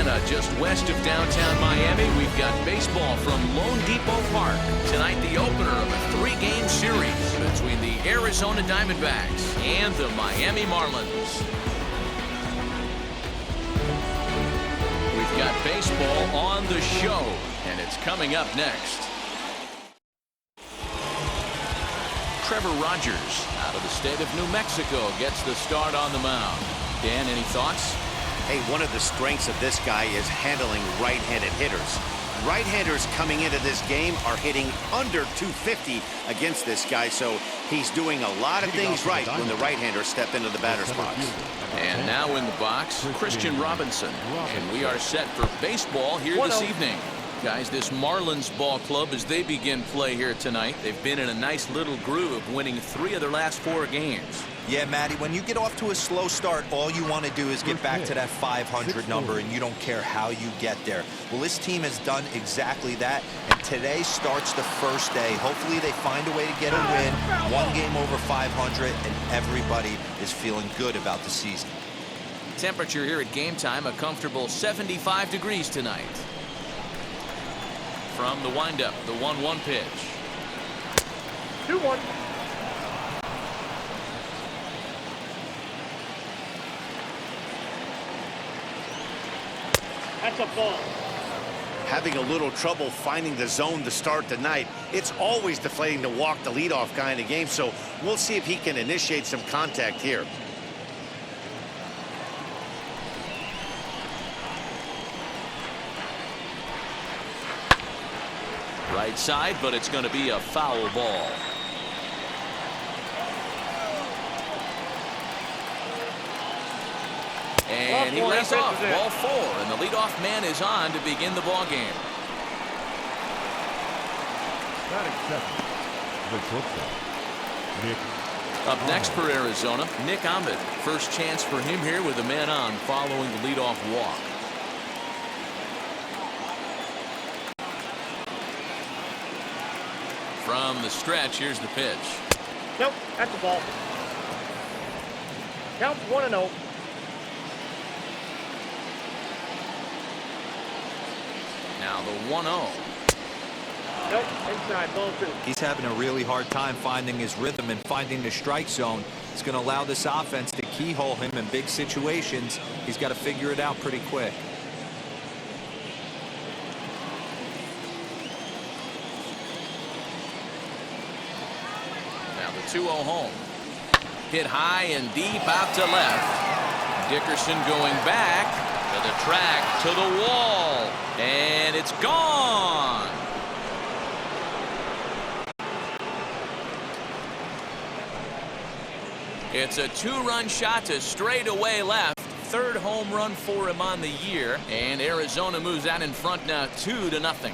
Atlanta, just west of downtown Miami, we've got baseball from Lone Depot Park. Tonight, the opener of a 3-game series between the Arizona Diamondbacks and the Miami Marlins. We've got baseball on the show, and it's coming up next. Trevor Rogers, out of the state of New Mexico, gets the start on the mound. Dan, any thoughts? Hey, one of the strengths of this guy is handling right-handed hitters. Right-handers coming into this game are hitting under 250 against this guy, so he's doing a lot of things right when the right-handers step into the batter's box. And now in the box, Christian Robinson. And we are set for baseball here this evening. Guys, this Marlins ball club, as they begin play here tonight, they've been in a nice little groove, winning 3 of their last 4 games. Yeah, Matty, when you get off to a slow start, all you want to do is get back to that 500 number, and you don't care how you get there. Well, this team has done exactly that, and today starts the first day. Hopefully they find a way to get a win, 1 game over 500, and everybody is feeling good about the season. Temperature here at game time, a comfortable 75 degrees tonight. From the windup, the 1-1 pitch. 2-1. That's a ball. Having a little trouble finding the zone to start the night. It's always deflating to walk the leadoff guy in the game, so we'll see if he can initiate some contact here. Right side, but it's going to be a foul ball. And he lays off, ball 4, and the leadoff man is on to begin the ball game. Up next for Arizona, Nick Ahmed. First chance for him here with a man on following the leadoff walk. From the stretch, here's the pitch. Nope, that's a ball. Count 1-0. Now the 1-0. Nope, inside, ball 2. He's having a really hard time finding his rhythm and finding the strike zone. It's going to allow this offense to keyhole him in big situations. He's got to figure it out pretty quick. Now the 2-0 home. Hit high and deep out to left. Dickerson going back to the track, to the wall, and it's gone. It's a 2-run shot to straightaway left. 3rd home run for him on the year, and Arizona moves out in front now 2-0.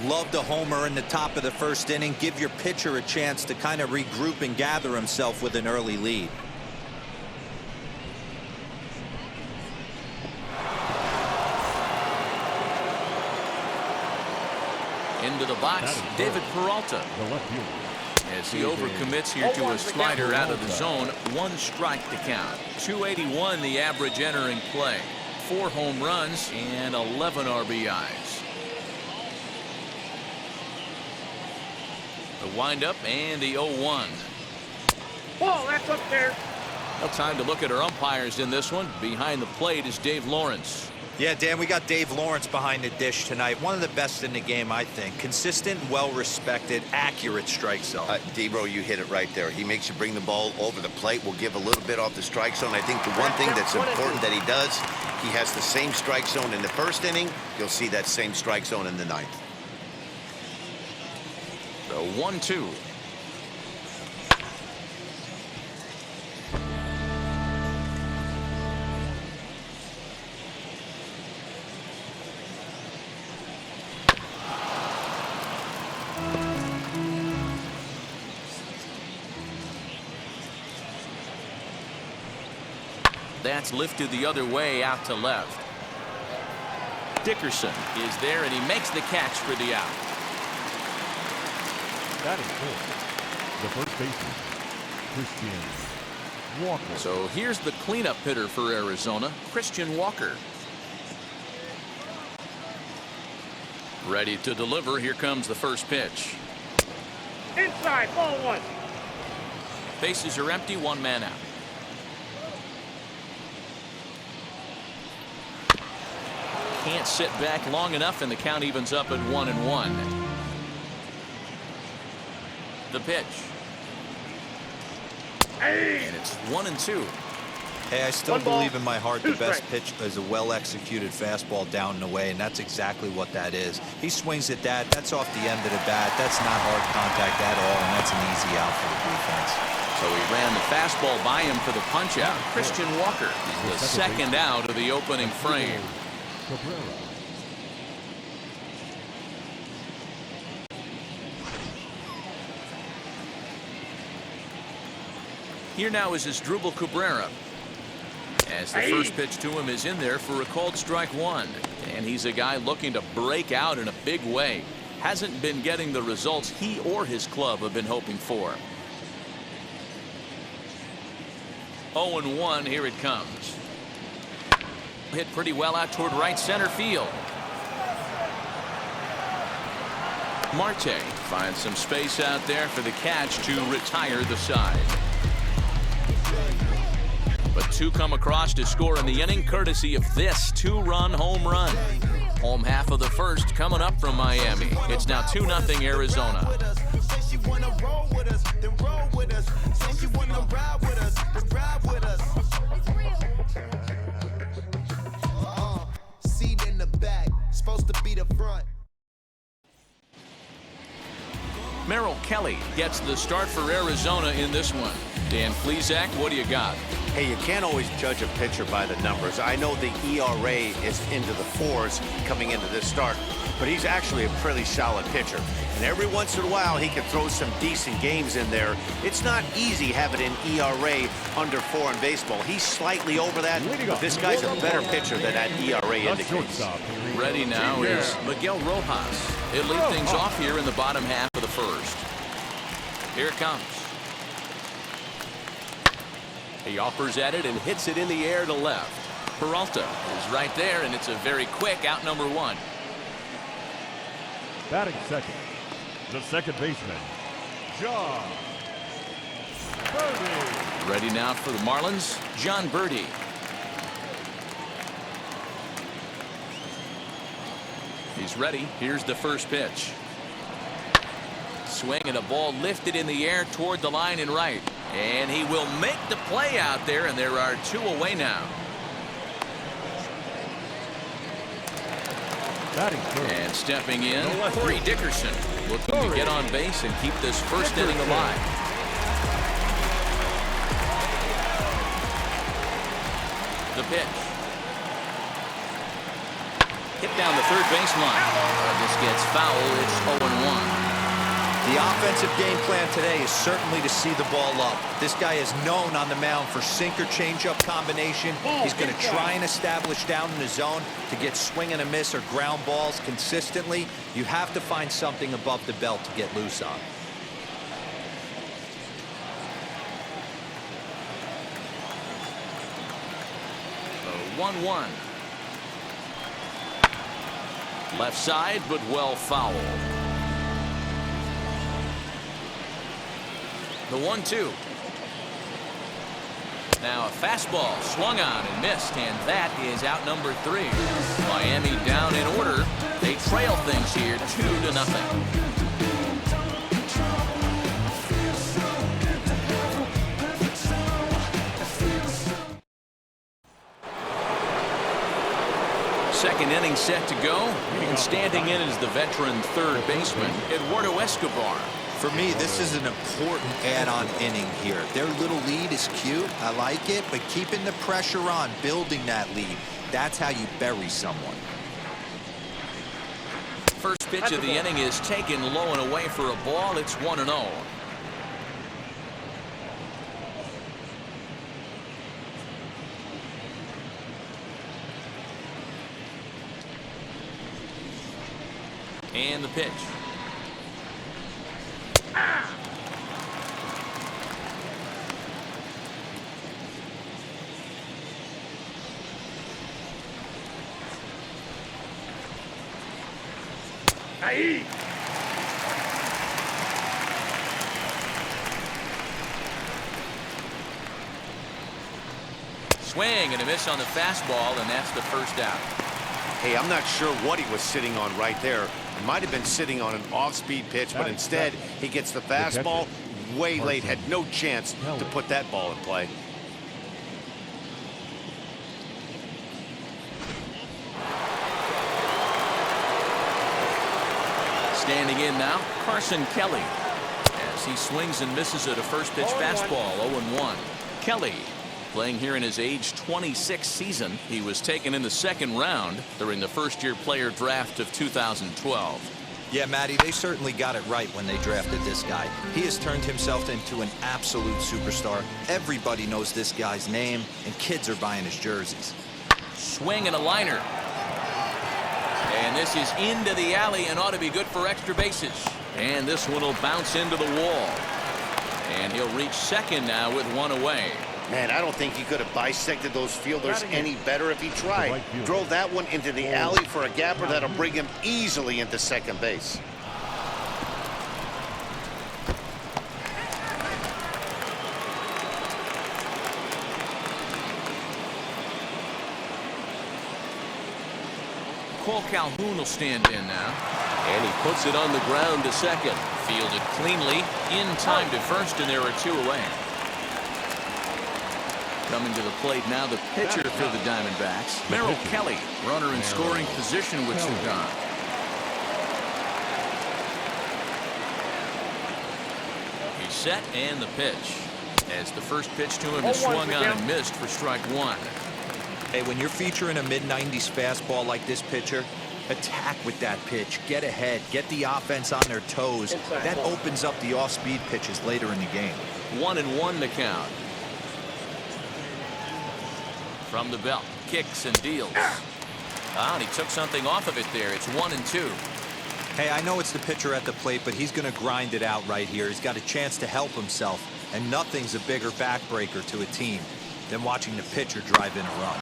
Love the homer in the top of the 1st inning. Give your pitcher a chance to kind of regroup and gather himself with an early lead. Into the box, David Peralta. As he overcommits here to a slider out of the zone, 1 strike to count. 281 the average entering play. 4 home runs and 11 RBIs. The windup and the 0-1. Ball, that's up there. Well, time to look at our umpires in this one. Behind the plate is Dave Lawrence. Yeah, Dan, we got Dave Lawrence behind the dish tonight. One of the best in the game, I think. Consistent, well-respected, accurate strike zone. D-Bro, you hit it right there. He makes you bring the ball over the plate. We'll give a little bit off the strike zone. I think the one thing that's important that he does, he has the same strike zone in the 1st inning. You'll see that same strike zone in the 9th. The 1-2. That's lifted the other way out to left. Dickerson is there, and he makes the catch for the out. That is good. The first baseman, Christian So here's the cleanup hitter for Arizona, Christian Walker. Ready to deliver. Here comes the first pitch. Inside, ball one. Bases are empty, one man out. Can't sit back long enough, and the count evens up at 1-1. The pitch. And it's 1-2. Hey, I still believe in my heart the best pitch is a well-executed fastball down and away, and that's exactly what that is. He swings at that. That's off the end of the bat. That's not hard contact at all, and that's an easy out for the defense. So he ran the fastball by him for the punch-out. Christian Walker, the second out of the opening frame. Here now is Asdrubal Cabrera, as the first pitch to him is in there for a called strike one. And he's a guy looking to break out in a big way. Hasn't been getting the results he or his club have been hoping for. 0-1, here it comes. Hit pretty well out toward right center field. Marte finds some space out there for the catch to retire the side. But two come across to score in the inning, courtesy of this two-run home run. Home half of the first coming up from Miami. It's now 2-0 Arizona. Seat in the back, supposed to be the front. Merrill Kelly gets the start for Arizona in this one. Dan Plesac, what do you got? Hey, you can't always judge a pitcher by the numbers. I know the ERA is into the 4s coming into this start, but he's actually a pretty solid pitcher. And every once in a while, he can throw some decent games in there. It's not easy having an ERA under 4 in baseball. He's slightly over that, but this guy's a better pitcher than that ERA indicates. Ready now is Miguel Rojas. He'll lead things off here in the bottom half of the first. Here it comes. He offers at it and hits it in the air to left. Peralta is right there, and it's a very quick out number one. Batting second, the second baseman, John Birdie. Ready now for the Marlins, John Birdie. He's ready. Here's the first pitch. Swing and a ball lifted in the air toward the line and right. And he will make the play out there, and there are two away now. And stepping in, Corey Dickerson, looking to get on base and keep this first inning alive. The pitch. Hit down the third baseline. This gets foul. It's 0-1. The offensive game plan today is certainly to see the ball up. This guy is known on the mound for sinker changeup combination. He's going to try and establish down in the zone to get swing and a miss or ground balls consistently. You have to find something above the belt to get loose on. So 1-1. Left side, but well fouled. The 1-2. Now a fastball swung on and missed, and that is out number 3. Miami down in order. They trail things here 2-0. Second inning set to go, and standing in is the veteran third baseman, Eduardo Escobar. For me, this is an important add-on inning here. Their little lead is cute. I like it, but keeping the pressure on, building that lead, that's how you bury someone. First pitch of the inning is taken low and away for a ball. It's 1-0. And the pitch. Ahí. Swing and a miss on the fastball, and that's the first out. Hey, I'm not sure what he was sitting on right there. It might have been sitting on an off-speed pitch, but instead he gets the fastball way late, had no chance to put that ball in play. Standing in now, Carson Kelly. As he swings and misses at a first pitch fastball, 0-1. Kelly, playing here in his age 26 season. He was taken in the second round during the first-year player draft of 2012. Yeah, Matty, they certainly got it right when they drafted this guy. He has turned himself into an absolute superstar. Everybody knows this guy's name, and kids are buying his jerseys. Swing and a liner. And this is into the alley and ought to be good for extra bases. And this one will bounce into the wall. And he'll reach second now with one away. Man, I don't think he could have bisected those fielders any better if he tried. Drove that one into the alley for a gapper that'll bring him easily into second base. Cole Calhoun will stand in now. And he puts it on the ground to second. Fielded cleanly, in time to first, and there are two away. Coming to the plate now, the pitcher for the Diamondbacks, Merrill Kelly, runner in scoring position with two gone. He's set, and the pitch. As the first pitch to him is swung on and missed for strike one. Hey, when you're featuring a mid-90s fastball like this pitcher, attack with that pitch. Get ahead. Get the offense on their toes. That opens up the off-speed pitches later in the game. 1-1 the count. From the belt, kicks and deals. And he took something off of it there. It's 1-2. Hey, I know it's the pitcher at the plate, but he's going to grind it out right here. He's got a chance to help himself, and nothing's a bigger backbreaker to a team than watching the pitcher drive in a run.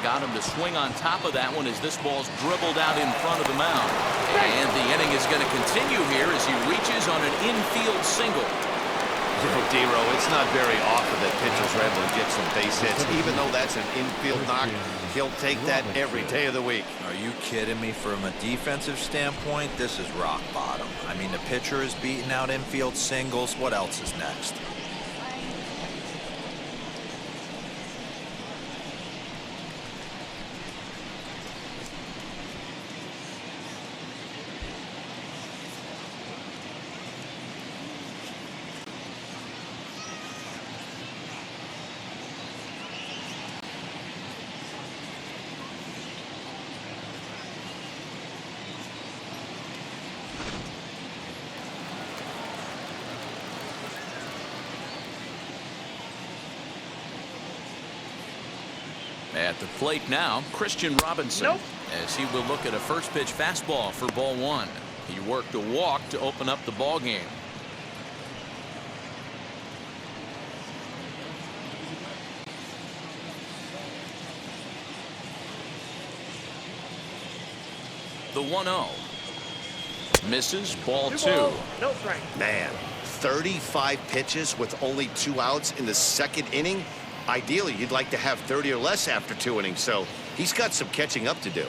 Got him to swing on top of that one as this ball's dribbled out in front of the mound. And the inning is going to continue here as he reaches on an infield single. D-Row, it's not very often that pitchers are able to get some base hits. Even though that's an infield knock, he'll take that every day of the week. Are you kidding me? From a defensive standpoint, this is rock bottom. I mean, the pitcher is beating out infield singles. What else is next? At the plate now, Christian Robinson, as he will look at a first pitch fastball for ball one. He worked a walk to open up the ball game. The 1-0. Misses, ball two. No strike. Man, 35 pitches with only 2 outs in the second inning. Ideally, you'd like to have 30 or less after 2 innings, so he's got some catching up to do.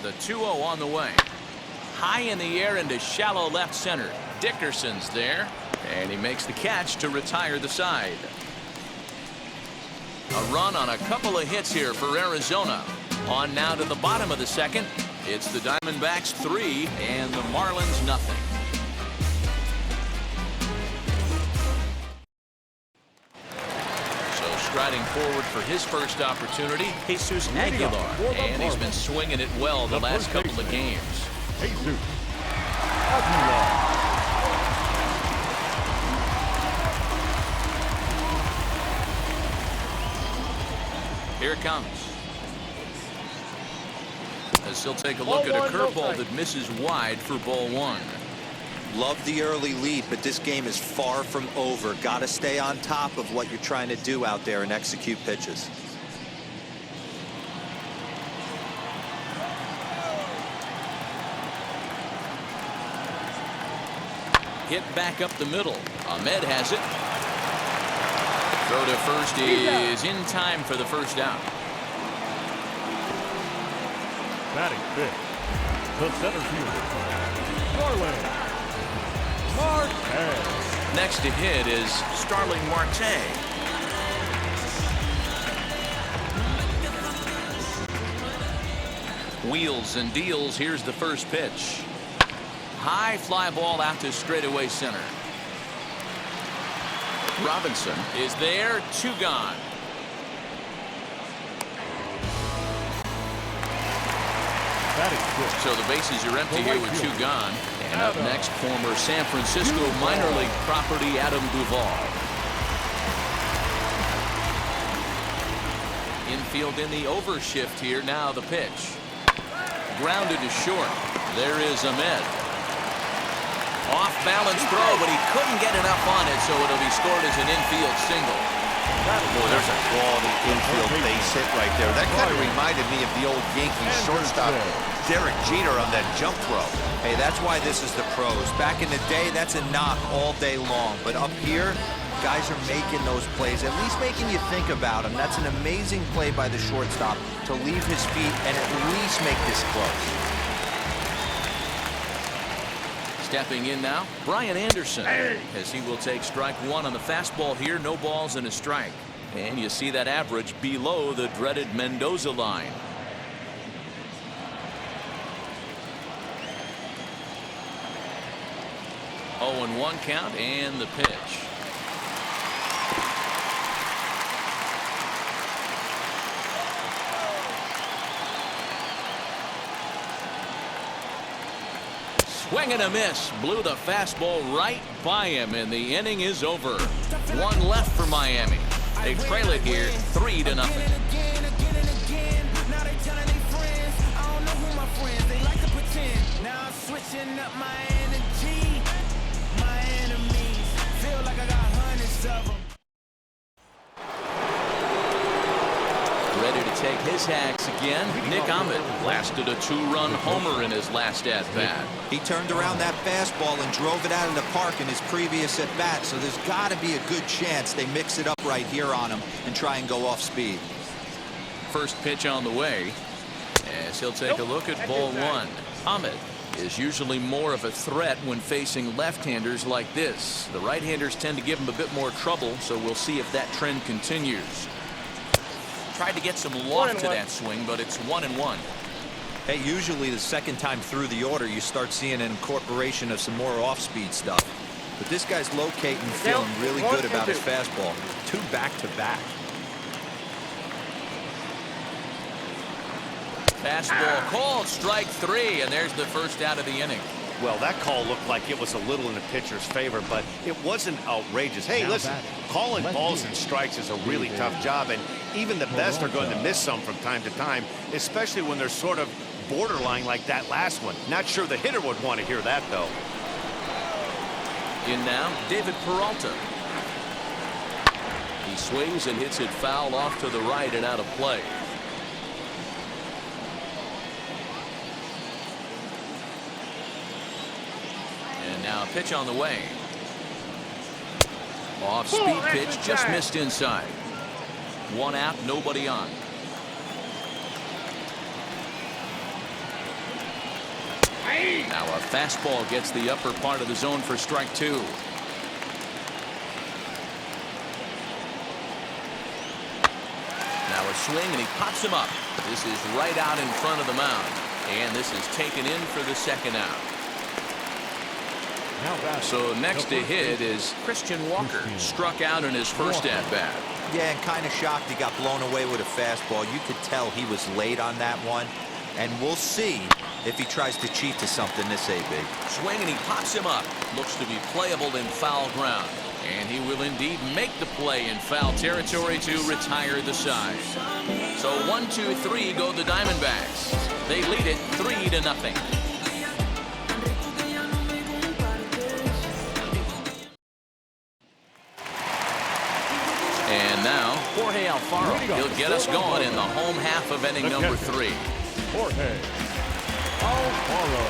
The 2-0 on the way. High in the air into shallow left center. Dickerson's there, and he makes the catch to retire the side. A run on a couple of hits here for Arizona. On now to the bottom of the second. It's the Diamondbacks 3 and the Marlins nothing. So striding forward for his first opportunity, Jesus Aguilar, and he's been swinging it well the last couple of games. Jesus Aguilar. Here it comes. As he'll take a look at a curveball that misses wide for ball one. Love the early lead, but this game is far from over. Got to stay on top of what you're trying to do out there and execute pitches. Hit back up the middle. Ahmed has it. Throw to first is in time for the first down. Batting fifth, the center fielder, Starling Marte. Next to hit is Starling Marte. Wheels and deals. Here's the first pitch. High fly ball out to straightaway center. Robinson is there. 2 gone. So the bases are empty here with 2 gone. And up next, former San Francisco minor league property Adam Duvall. Infield in the overshift here. Now the pitch. Grounded to short. There is Ahmed. Off balance throw, but he couldn't get enough on it, so it'll be scored as an infield single. Boy, there's a quality infield base hit right there. That kind of reminded me of the old Yankees shortstop Derek Jeter on that jump throw. Hey, that's why this is the pros. Back in the day, that's a knock all day long. But up here, guys are making those plays, at least making you think about them. That's an amazing play by the shortstop to leave his feet and at least make this close. Stepping in now, Brian Anderson, as he will take strike 1 on the fastball here. No balls and a strike. And you see that average below the dreaded Mendoza line. Oh, 0-1 count and the pitch. Swing and a miss. Blew the fastball right by him, and the inning is over. 1 left for Miami. They trail it here 3-0. Ready to take his hacks again. Nick Ahmed blasted a 2-run homer in his last at-bat. He turned around that fastball and drove it out of the park in his previous at-bat, so there's got to be a good chance they mix it up right here on him and try and go off speed. First pitch on the way, as he'll take a look at ball 1. Ahmed is usually more of a threat when facing left-handers like this. The right-handers tend to give him a bit more trouble, so we'll see if that trend continues. Tried to get some loft to that swing, but it's 1-1. Hey, usually the second time through the order, you start seeing an incorporation of some more off-speed stuff. But this guy's locating, feeling really good about his fastball. 2 back-to-back. Fastball called, strike 3, and there's the first out of the inning. Well, that call looked like it was a little in the pitcher's favor, but it wasn't outrageous. Hey, listen, calling balls and strikes is a really tough job, and even the best are going to miss some from time to time, especially when they're sort of borderline like that last one. Not sure the hitter would want to hear that, though. In now, David Peralta. He swings and hits it foul off to the right and out of play. And now a pitch on the way. Off speed pitch, just missed inside. 1 out, nobody on. Now a fastball gets the upper part of the zone for strike 2. Now a swing and he pops him up. This is right out in front of the mound. And this is taken in for the second out. So next to hit is Christian Walker. Struck out in his first at-bat. Yeah, and kind of shocked he got blown away with a fastball. You could tell he was late on that one. And we'll see if he tries to cheat to something this AB. Swing and he pops him up. Looks to be playable in foul ground. And he will indeed make the play in foul territory to retire the side. So 1-2-3 go the Diamondbacks. They lead it 3-0. Jorge Alfaro. He'll get us going in the home half of inning number 3. Jorge Alfaro.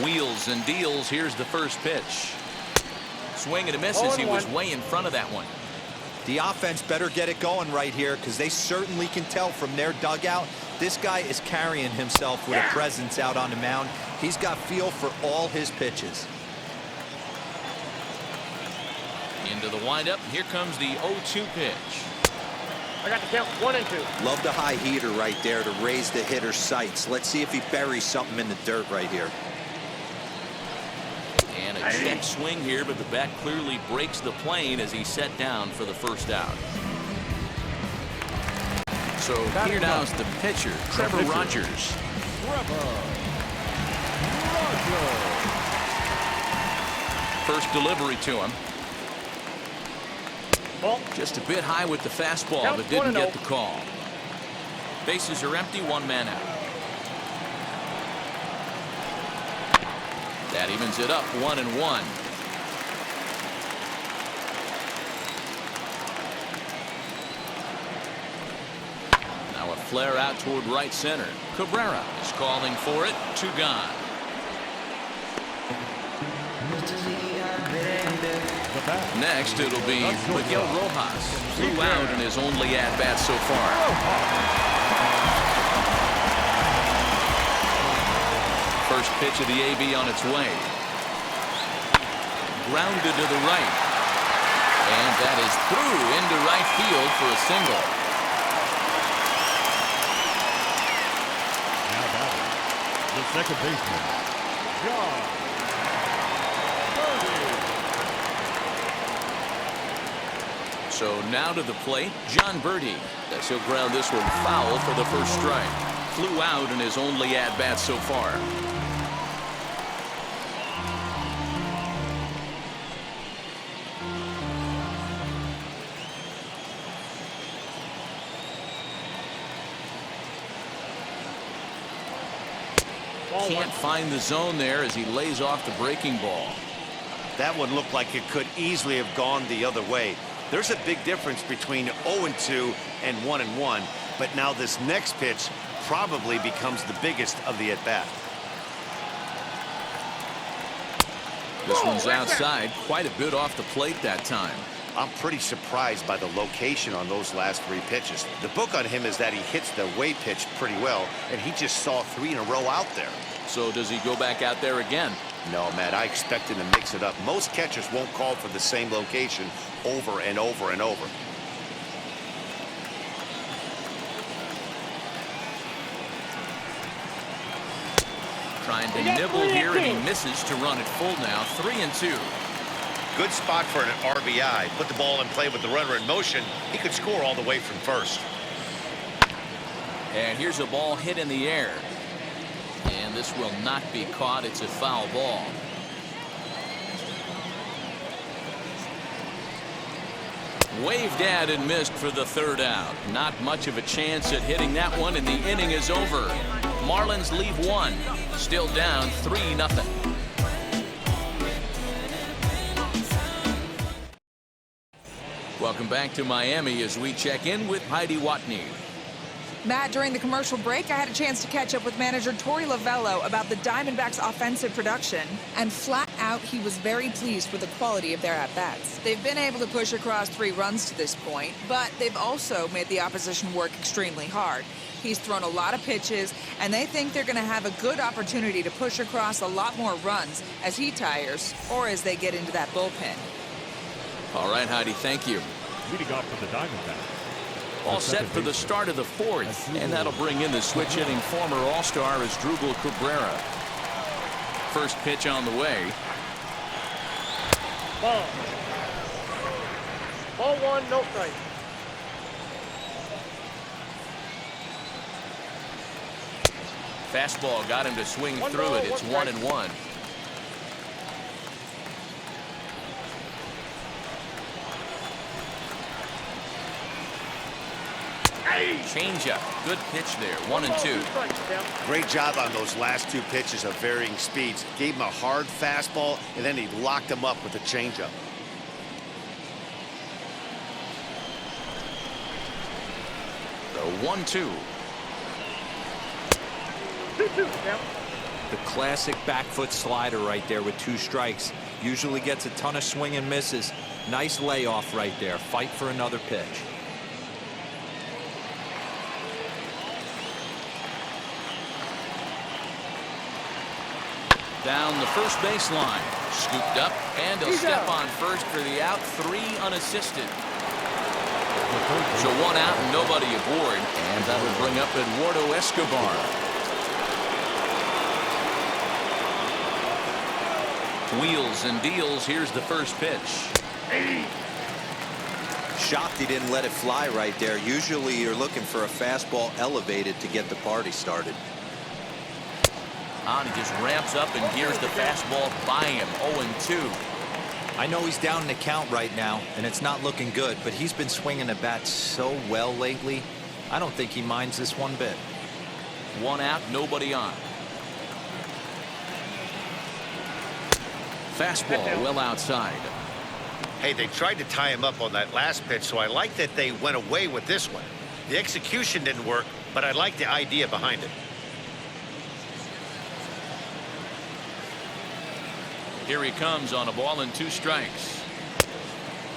Wheels and deals. Here's the first pitch. Swing and a miss as he was way in front of that one. The offense better get it going right here, because they certainly can tell from their dugout this guy is carrying himself with a presence out on the mound. He's got feel for all his pitches. Into the windup. Here comes the 0-2 pitch. I got the count 1 and 2. Love the high heater right there to raise the hitter's sights. Let's see if he buries something in the dirt right here. And a check swing here, but the bat clearly breaks the plane as he's set down for the first out. So here now is the pitcher, Trevor Rogers. First delivery to him. Just a bit high with the fastball, but didn't get the call. Bases are empty, 1 man out. That evens it up, 1-1. Now a flare out toward right center. Cabrera is calling for it. 2 gone. Next, it'll be Miguel Rojas. Flew out in his only at-bat so far. First pitch of the AB on its way. Grounded to the right. And that is through into right field for a single. Now batting, the second baseman, John. So now to the plate, John Birdie. As he'll ground this one foul for the first strike. Flew out in his only at-bat so far. Can't find the zone there as he lays off the breaking ball. That one looked like it could easily have gone the other way. There's a big difference between 0-2 and 1-1, but now this next pitch probably becomes the biggest of the at-bat. This one's outside, quite a bit off the plate that time. I'm pretty surprised by the location on those last 3 pitches. The book on him is that he hits the way pitch pretty well, and he just saw 3 in a row out there. So does he go back out there again? No, Matt, I expect him to mix it up. Most catchers won't call for the same location over and over and over. Trying to nibble here, and he misses to run it full now. 3-2. Good spot for an RBI. Put the ball in play with the runner in motion. He could score all the way from first. And here's a ball hit in the air. And this will not be caught. It's a foul ball. Waved at and missed for the 3rd out. Not much of a chance at hitting that one, and the inning is over. Marlins leave 1. Still down 3-0. Welcome back to Miami as we check in with Heidi Watney. Matt, during the commercial break, I had a chance to catch up with manager Torey Lovello about the Diamondbacks' offensive production, and flat out, he was very pleased with the quality of their at-bats. They've been able to push across 3 runs to this point, but they've also made the opposition work extremely hard. He's thrown a lot of pitches, and they think they're going to have a good opportunity to push across a lot more runs as he tires or as they get into that bullpen. All right, Heidi, thank you. Leading off for the Diamondbacks. All set for the start of the 4th, and that'll bring in the switch-hitting former All-Star Asdrubal Cabrera. First pitch on the way. Ball. Ball 1, no strike. Fastball got him to swing through it. It's 1-1. Changeup. Good pitch there. 1-2. Great job on those last 2 pitches of varying speeds. Gave him a hard fastball, and then he locked him up with a changeup. 1-2. 2-2, count. The classic back foot slider right there with 2 strikes. Usually gets a ton of swing and misses. Nice layoff right there. Fight for another pitch. Down the first baseline. Scooped up, and he'll step on first for the out. 3 unassisted. So 1 out and nobody aboard. And that'll bring up Eduardo Escobar. Wheels and deals. Here's the first pitch. Shocked he didn't let it fly right there. Usually you're looking for a fastball elevated to get the party started. He just ramps up and gears the fastball by him. 0-2. I know he's down in the count right now, and it's not looking good, but he's been swinging the bat so well lately. I don't think he minds this one bit. 1 out, nobody on. Fastball well outside. Hey, they tried to tie him up on that last pitch, so I like that they went away with this one. The execution didn't work, but I like the idea behind it. Here he comes on a ball and 2 strikes.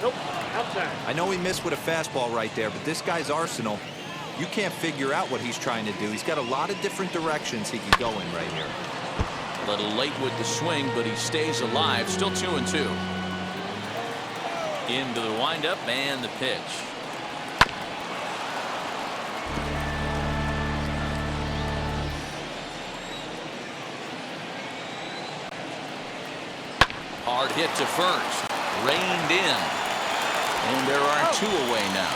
Nope, outside. I know he missed with a fastball right there, but this guy's arsenal, you can't figure out what he's trying to do. He's got a lot of different directions he could go in right here. A little late with the swing, but he stays alive. Still 2-2. Into the windup and the pitch. Hard hit to first. Reined in. And there are 2 away now.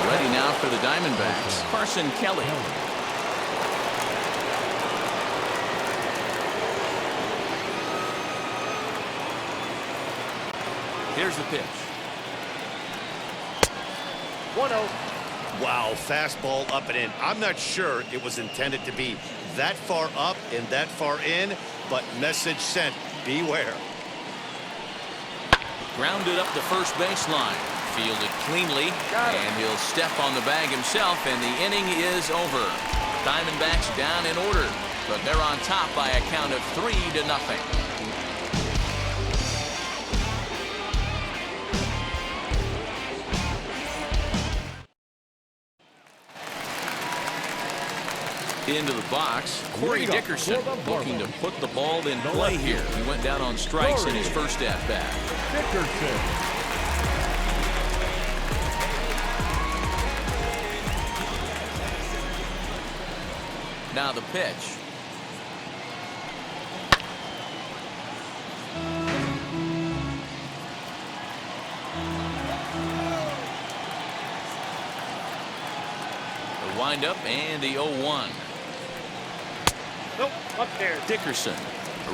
Ready now for the Diamondbacks. Carson Kelly. Here's the pitch. 1-0. Wow, fastball up and in. I'm not sure it was intended to be that far up and that far in, but message sent. Beware. Grounded up the first baseline. Fielded cleanly. And he'll step on the bag himself, and the inning is over. Diamondbacks down in order, but they're on top by a count of 3-0. Into the box, Corey Dickerson looking to put the ball in play here. He went down on strikes in his first at-bat. Dickerson. Now the pitch. The windup and the 0-1. Nope, upstairs. Dickerson,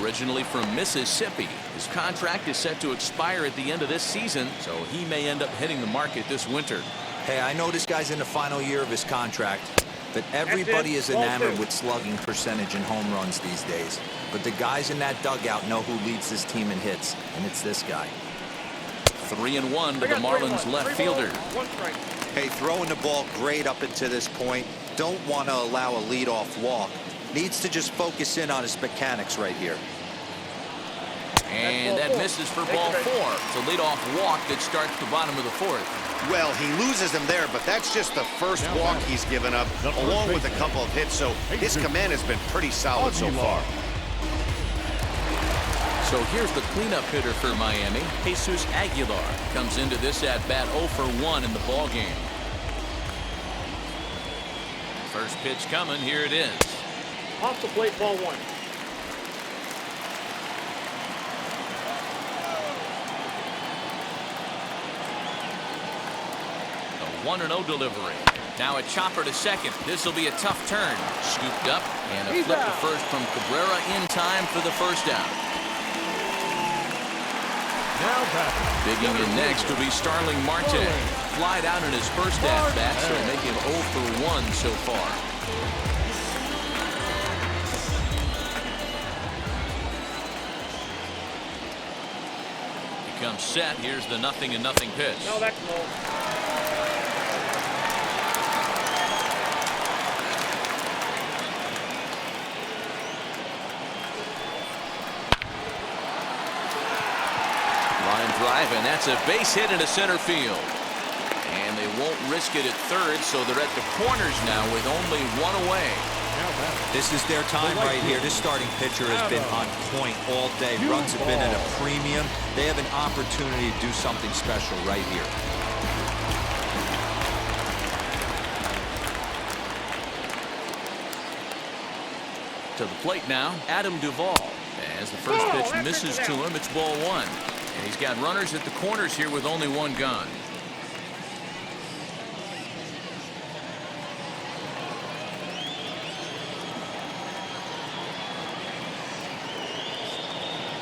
originally from Mississippi. His contract is set to expire at the end of this season, so he may end up hitting the market this winter. Hey, I know this guy's in the final year of his contract, but everybody is enamored with slugging percentage and home runs these days. But the guys in that dugout know who leads this team in hits, and it's this guy. 3-1 to the Marlins left fielder. 1 strike. Hey, throwing the ball great up until this point. Don't want to allow a leadoff walk. Needs to just focus in on his mechanics right here. And that misses for ball 4. It's a leadoff walk that starts the bottom of the 4th. Well, he loses him there, but that's just the first walk he's given up, along with a couple of hits, so his command has been pretty solid so far. So here's the cleanup hitter for Miami. Jesus Aguilar comes into this at-bat 0 for 1 in the ballgame. First pitch coming. Here it is. Off the plate, ball 1. A 1-0 delivery. Now a chopper to second. This will be a tough turn. Scooped up and a flip to first from Cabrera in time for the first out. Now back. Digging in next will be Starling Marte. Flied out in his first at-bat, so make him 0 for 1 so far. He comes set. Here's the 0-0 pitch. No, that's low. Line drive, and that's a base hit into center field. And they won't risk it at third, so they're at the corners now with only one away. This is their time right here. This starting pitcher has been on point all day. Runs have been at a premium. They have an opportunity to do something special right here. To the plate now, Adam Duvall. As the first pitch misses to him, it's ball one. And he's got runners at the corners here with only one gun.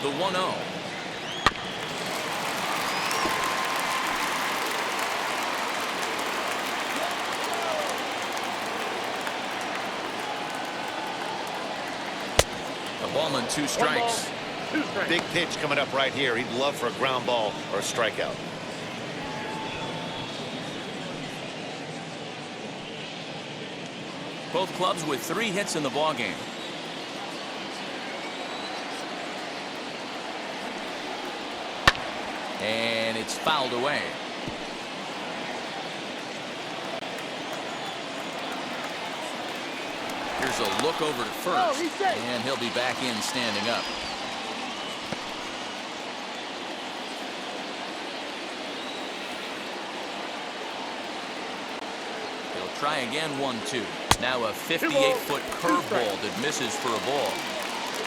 The 1-0. A ball and 2 strikes. 2 strikes. Big pitch coming up right here. He'd love for a ground ball or a strikeout. Both clubs with 3 hits in the ballgame. And it's fouled away. Here's a look over to first, and he'll be back in standing up. He'll try again, 1-2. Now a 58-foot curveball that misses for a ball.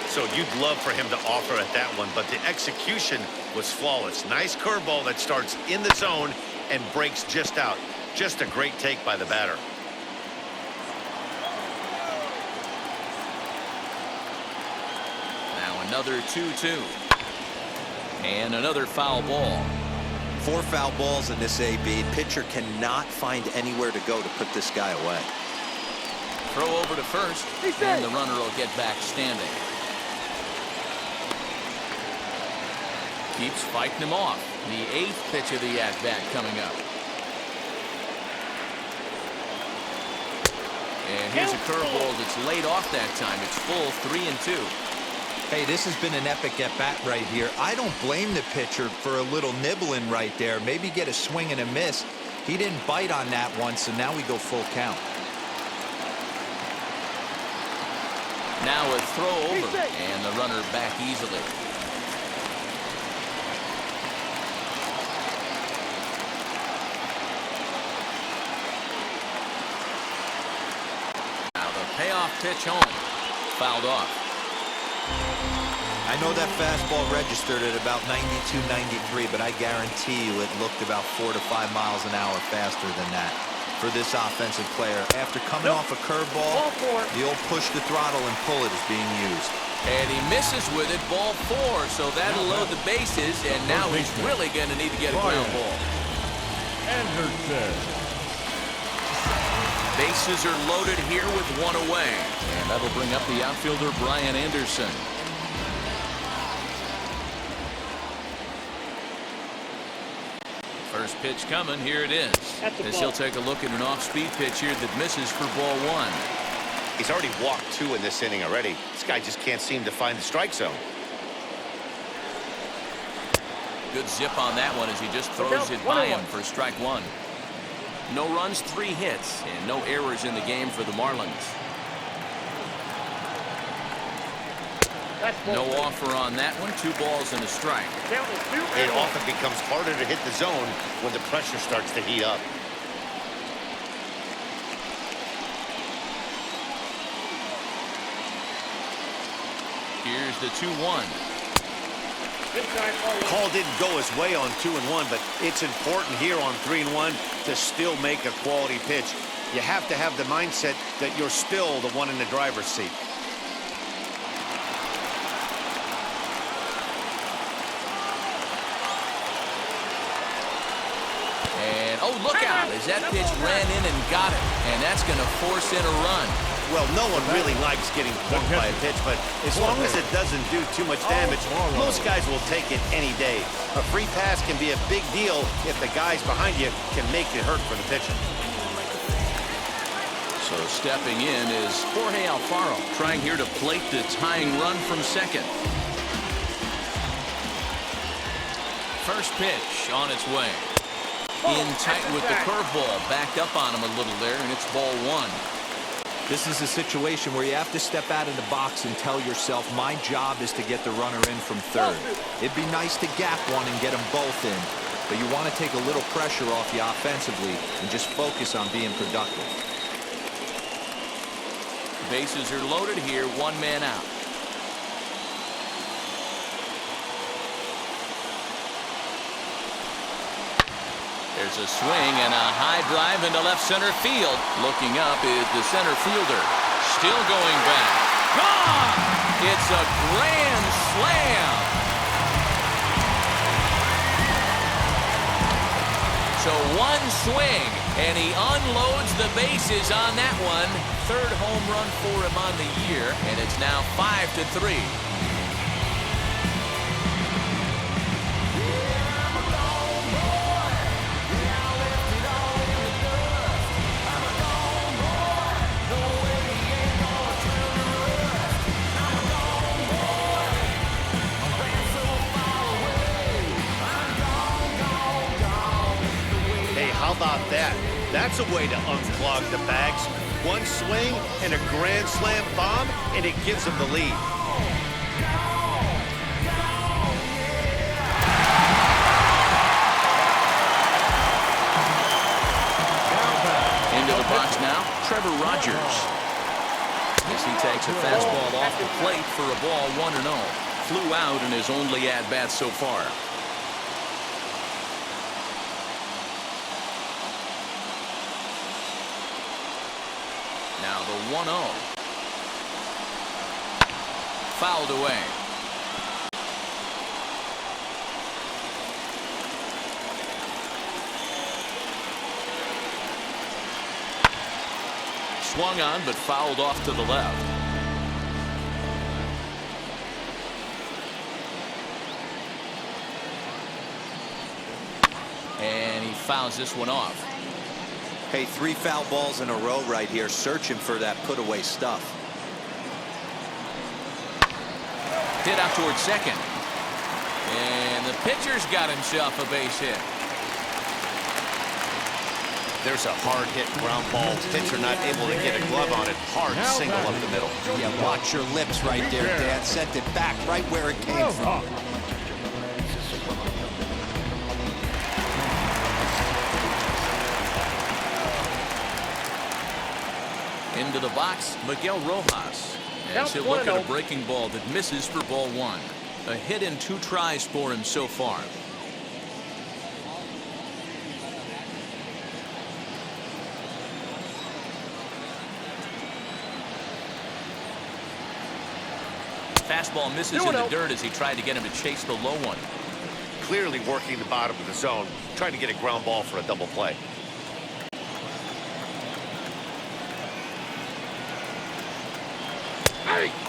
So you'd love for him to offer at that one, but the execution was flawless. Nice curveball that starts in the zone and breaks just out. Just a great take by the batter. Now another 2-2. And another foul ball. 4 foul balls in this AB. Pitcher cannot find anywhere to go to put this guy away. Throw over to first, and the runner will get back standing. Keeps fighting him off. The 8th pitch of the at-bat coming up. And here's a curveball that's laid off that time. It's full 3-2. Hey, this has been an epic at-bat right here. I don't blame the pitcher for a little nibbling right there. Maybe get a swing and a miss. He didn't bite on that one, so now we go full count. Now a throw over, and the runner back easily. Payoff pitch home. Fouled off. I know that fastball registered at about 92, 93, but I guarantee you it looked about 4 to 5 miles an hour faster than that for this offensive player. After coming off a curveball, the old push the throttle and pull it is being used. And he misses with it, ball 4, so that'll load the bases, and now he's really going to need to get a ground ball. Anderson. Bases are loaded here with 1 away. And that'll bring up the outfielder, Brian Anderson. First pitch coming. Here it is. As he'll take a look at an off-speed pitch here that misses for ball 1. He's already walked 2 in this inning already. This guy just can't seem to find the strike zone. Good zip on that one as he just throws it by him for strike 1. No runs, 3 hits, and no errors in the game for the Marlins. No offer on that one. 2 balls and a strike. It often becomes harder to hit the zone when the pressure starts to heat up. Here's the 2-1. Call didn't go his way on 2-1, but it's important here on 3-1 to still make a quality pitch. You have to have the mindset that you're still the one in the driver's seat. And, oh, look out, as that pitch ran in and got it. And that's going to force in a run. Well, no one really likes getting bumped by a pitch, but as long as it doesn't do too much damage, most guys will take it any day. A free pass can be a big deal if the guys behind you can make it hurt for the pitcher. So stepping in is Jorge Alfaro, trying here to plate the tying run from second. First pitch on its way. In tight with the curveball, backed up on him a little there, and it's ball one. This is a situation where you have to step out of the box and tell yourself, my job is to get the runner in from third. It'd be nice to gap one and get them both in, but you want to take a little pressure off you offensively and just focus on being productive. Bases are loaded here, one man out. There's a swing and a high drive into left center field. Looking up is the center fielder. Still going back. Gone! It's a grand slam. So one swing, and he unloads the bases on that one. Third home run for him on the year, and it's now 5-3. How about that? That's a way to unclog the bags. One swing and a grand slam bomb, and it gives him the lead. Into the box now, Trevor Rogers. As he takes a fastball off the plate for a ball 1-0. Flew out in his only at-bat so far. Now the 1-0. Fouled away. Swung on, but fouled off to the left. And he fouls this one off. Hey, 3 foul balls in a row right here, searching for that put-away stuff. Hit out towards second. And the pitcher's got himself a base hit. There's a hard hit ground ball. Pitcher not able to get a glove on it. Hard single up the middle. Yeah, watch your lips right there, Dan. Sent it back right where it came from. Into the box, Miguel Rojas. As he'll look at a breaking ball that misses for ball one. A hit in 2 tries for him so far. Fastball misses in the dirt as he tried to get him to chase the low one. Clearly working the bottom of the zone, trying to get a ground ball for a double play.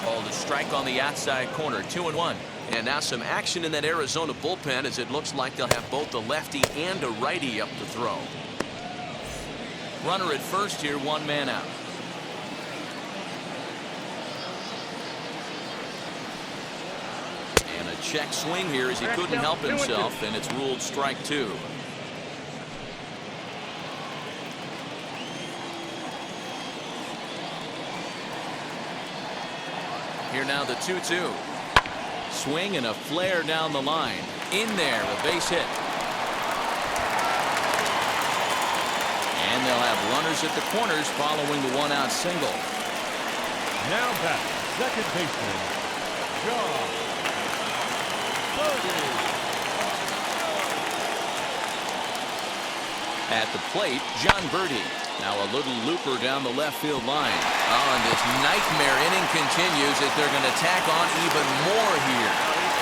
Called a strike on the outside corner, 2-1. And now some action in that Arizona bullpen as it looks like they'll have both a lefty and a righty up to throw. Runner at first here, 1 man out. And a check swing here as he couldn't help himself, and it's ruled strike 2. Here now the 2-2. Swing and a flare down the line. In there, a base hit. And they'll have runners at the corners following the 1-out single. Now back, second baseman, John Birdie. At the plate, John Birdie. Now a little looper down the left field line. Oh, and this nightmare inning continues as they're going to tack on even more here.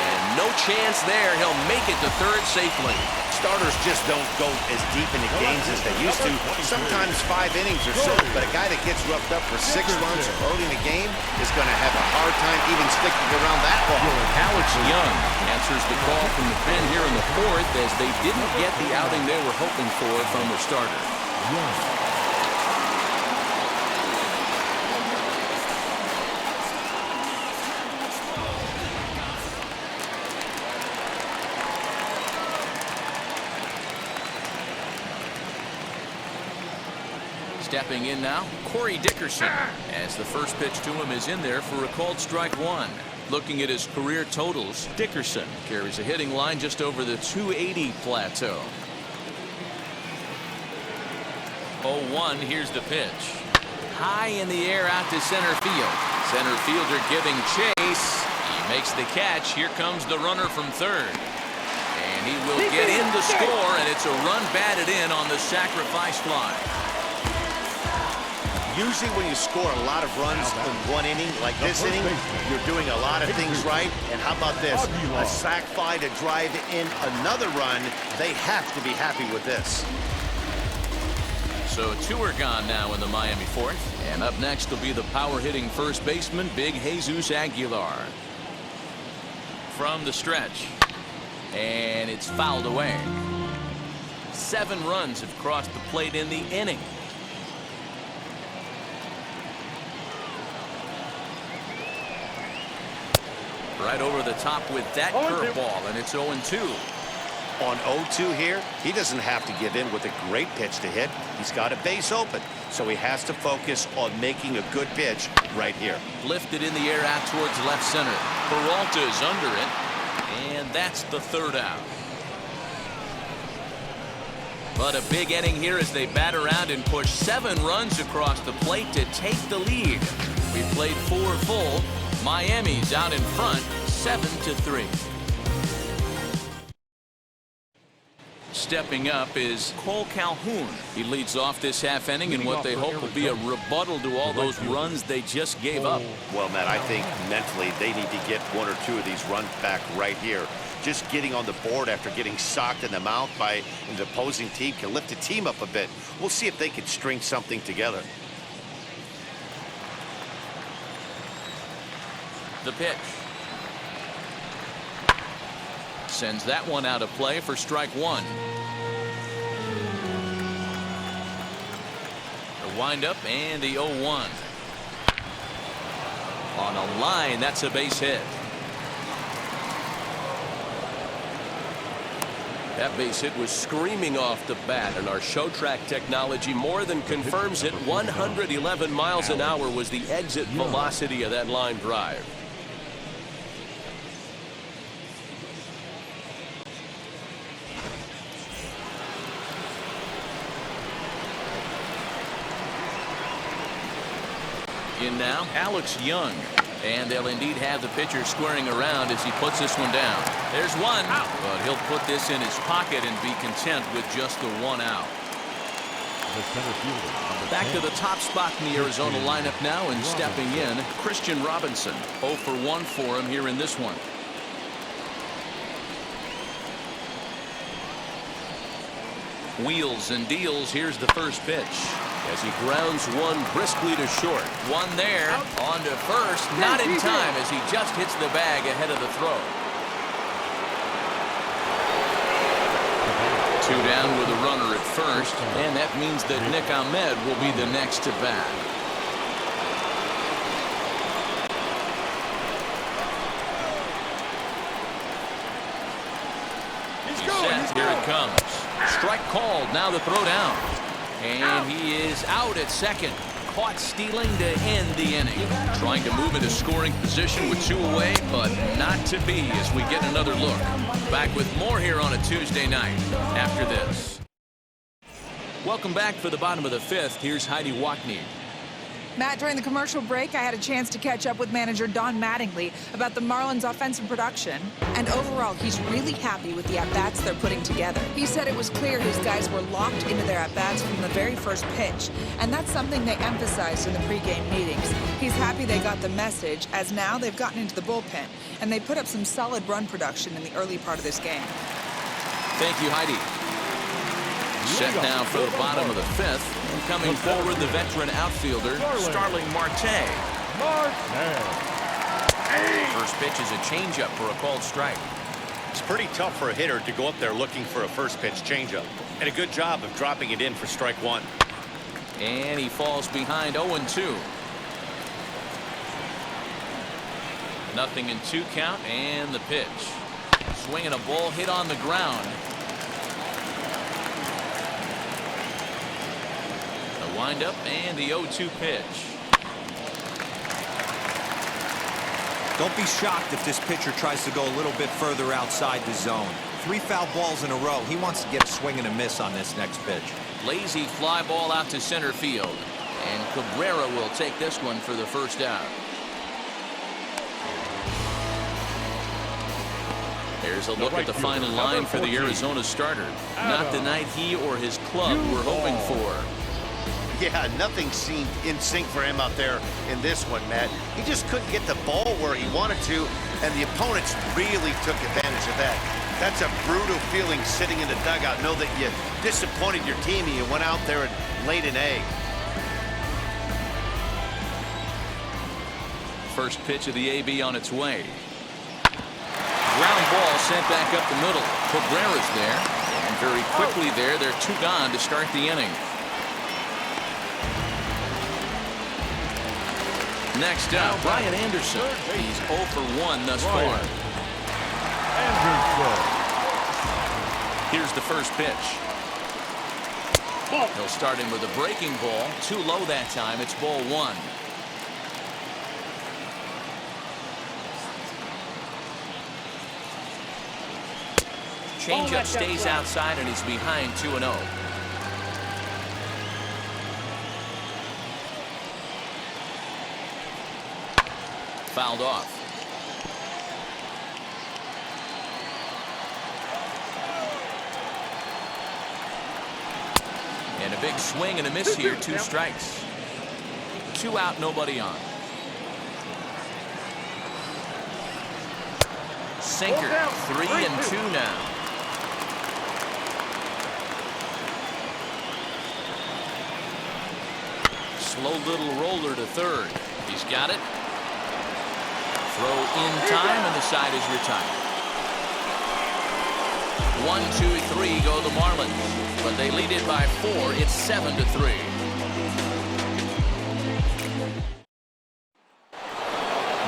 And no chance there. He'll make it to third safely. Starters just don't go as deep into games as they used to. Sometimes 5 innings or so, but a guy that gets roughed up for 6 runs early in the game is going to have a hard time even sticking around that ball. Alex Young answers the call from the pen here in the 4th as they didn't get the outing they were hoping for from the starter. Stepping in now, Corey Dickerson, as the first pitch to him is in there for a called strike 1. Looking at his career totals, Dickerson carries a hitting line just over the 280 plateau. 0-1, here's the pitch. High in the air out to center field. Center fielder giving chase. He makes the catch. Here comes the runner from third. And he will get in to score, and it's a run batted in on the sacrifice fly. Usually when you score a lot of runs in one inning, like this inning, you're doing a lot of things right. And how about this? A sac fly to drive in another run. They have to be happy with this. So 2 are gone now in the Miami 4th. And up next will be the power-hitting first baseman, Big Jesus Aguilar. From the stretch. And it's fouled away. 7 runs have crossed the plate in the inning. Right over the top with that curveball, and it's 0-2. On 0-2 here, he doesn't have to give in with a great pitch to hit. He's got a base open, so he has to focus on making a good pitch right here. Lifted in the air out towards left center. Peralta is under it, and that's the 3rd out. But a big inning here as they bat around and push 7 runs across the plate to take the lead. We played 4 full. Miami's out in front, 7-3. Stepping up is Cole Calhoun. He leads off this half inning in what they hope will be a rebuttal to all those runs they just gave up. Well, Matt, I think mentally they need to get 1 or 2 of these runs back right here. Just getting on the board after getting socked in the mouth by the opposing team can lift the team up a bit. We'll see if they can string something together. The pitch. Sends that one out of play for strike 1. The windup and the 0-1. On a line, that's a base hit. That base hit was screaming off the bat, and our show track technology more than confirms it. 111 miles an hour was the exit velocity of that line drive. In now, Alex Young. And they'll indeed have the pitcher squaring around as he puts this one down. There's one, but he'll put this in his pocket and be content with just the 1 out. Back to the top spot in the Arizona lineup now, and stepping in, Christian Robinson. 0 for 1 for him here in this one. Wheels and deals. Here's the first pitch. As he grounds one briskly to short. One there, on to first, not in time as he just hits the bag ahead of the throw. 2 down with a runner at first, and that means that Nick Ahmed will be the next to bat. He's set, here it comes. Strike called, now the throw down. And he is out at second. Caught stealing to end the inning. Trying to move into scoring position with 2 away, but not to be as we get another look. Back with more here on a Tuesday night after this. Welcome back for the bottom of the 5th. Here's Heidi Wackney. Matt, during the commercial break, I had a chance to catch up with manager Don Mattingly about the Marlins' offensive production. And overall, he's really happy with the at-bats they're putting together. He said it was clear his guys were locked into their at-bats from the very first pitch. And that's something they emphasized in the pregame meetings. He said happy they got the message, as now they've gotten into the bullpen, and they put up some solid run production in the early part of this game. Thank you, Heidi. Set now for the bottom of the fifth. And coming forward, the veteran outfielder, Starling Marte. First pitch is a changeup for a called strike. It's pretty tough for a hitter to go up there looking for a first pitch changeup. And a good job of dropping it in for strike one. And he falls behind 0-2. Nothing in 2 count, and the pitch. Swinging a ball hit on the ground. The windup and the 0-2 pitch. Don't be shocked if this pitcher tries to go a little bit further outside the zone. 3 foul balls in a row. He wants to get a swing and a miss on this next pitch. Lazy fly ball out to center field. And Cabrera will take this one for the first out. There's a look at the final line for the Arizona starter. Not the night he or his club were hoping for. Yeah, nothing seemed in sync for him out there in this one, Matt. He just couldn't get the ball where he wanted to, and the opponents really took advantage of that. That's a brutal feeling sitting in the dugout. Know that you disappointed your team and you went out there and laid an egg. First pitch of the AB on its way. Ground ball sent back up the middle. Cabrera's there, and very quickly there, they're 2 gone to start the inning. Next up, Brian Anderson. He's 0 for 1 thus far. Here's the first pitch. He'll start him with a breaking ball. Too low that time. It's ball 1. Changeup stays outside, and he's behind 2-0. Fouled off. And a big swing and a miss here. 2 strikes. 2 out, nobody on. Sinker. 3-2 now. Slow little roller to third. He's got it. Throw in time, and the side is retired. 1, 2, 3 go the Marlins, but they lead it by 4. It's 7-3.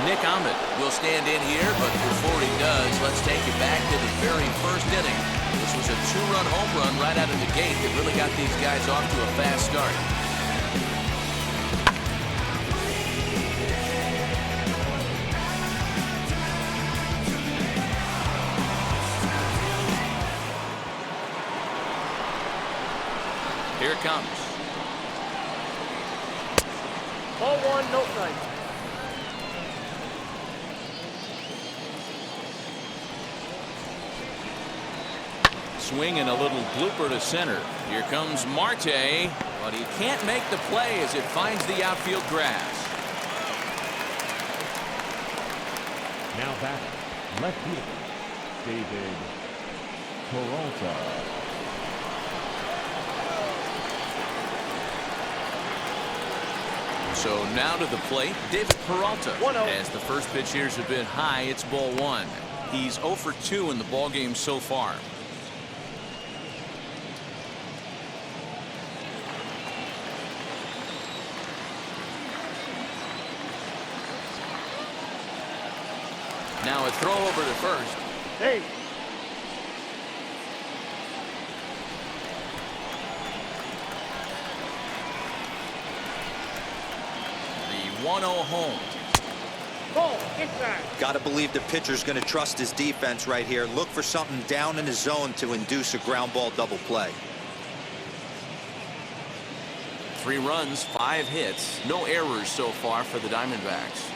Nick Ahmed will stand in here, but before he does, let's take it back to the very first inning. This was a 2-run home run right out of the gate that really got these guys off to a fast start. Here it comes. Ball 1, no strike. Swing and a little blooper to center. Here comes Marte, but he can't make the play as it finds the outfield grass. Now back, left fielder, David Peralta. So now to the plate, David Peralta. 1-0. As the first pitch here's a bit high, it's ball 1. He's 0 for 2 in the ballgame so far. Now a throw over to first. Hey. The 1-0 home. Ball inside. Got to believe the pitcher's going to trust his defense right here. Look for something down in his zone to induce a ground ball double play. 3 runs, 5 hits, no errors so far for the Diamondbacks.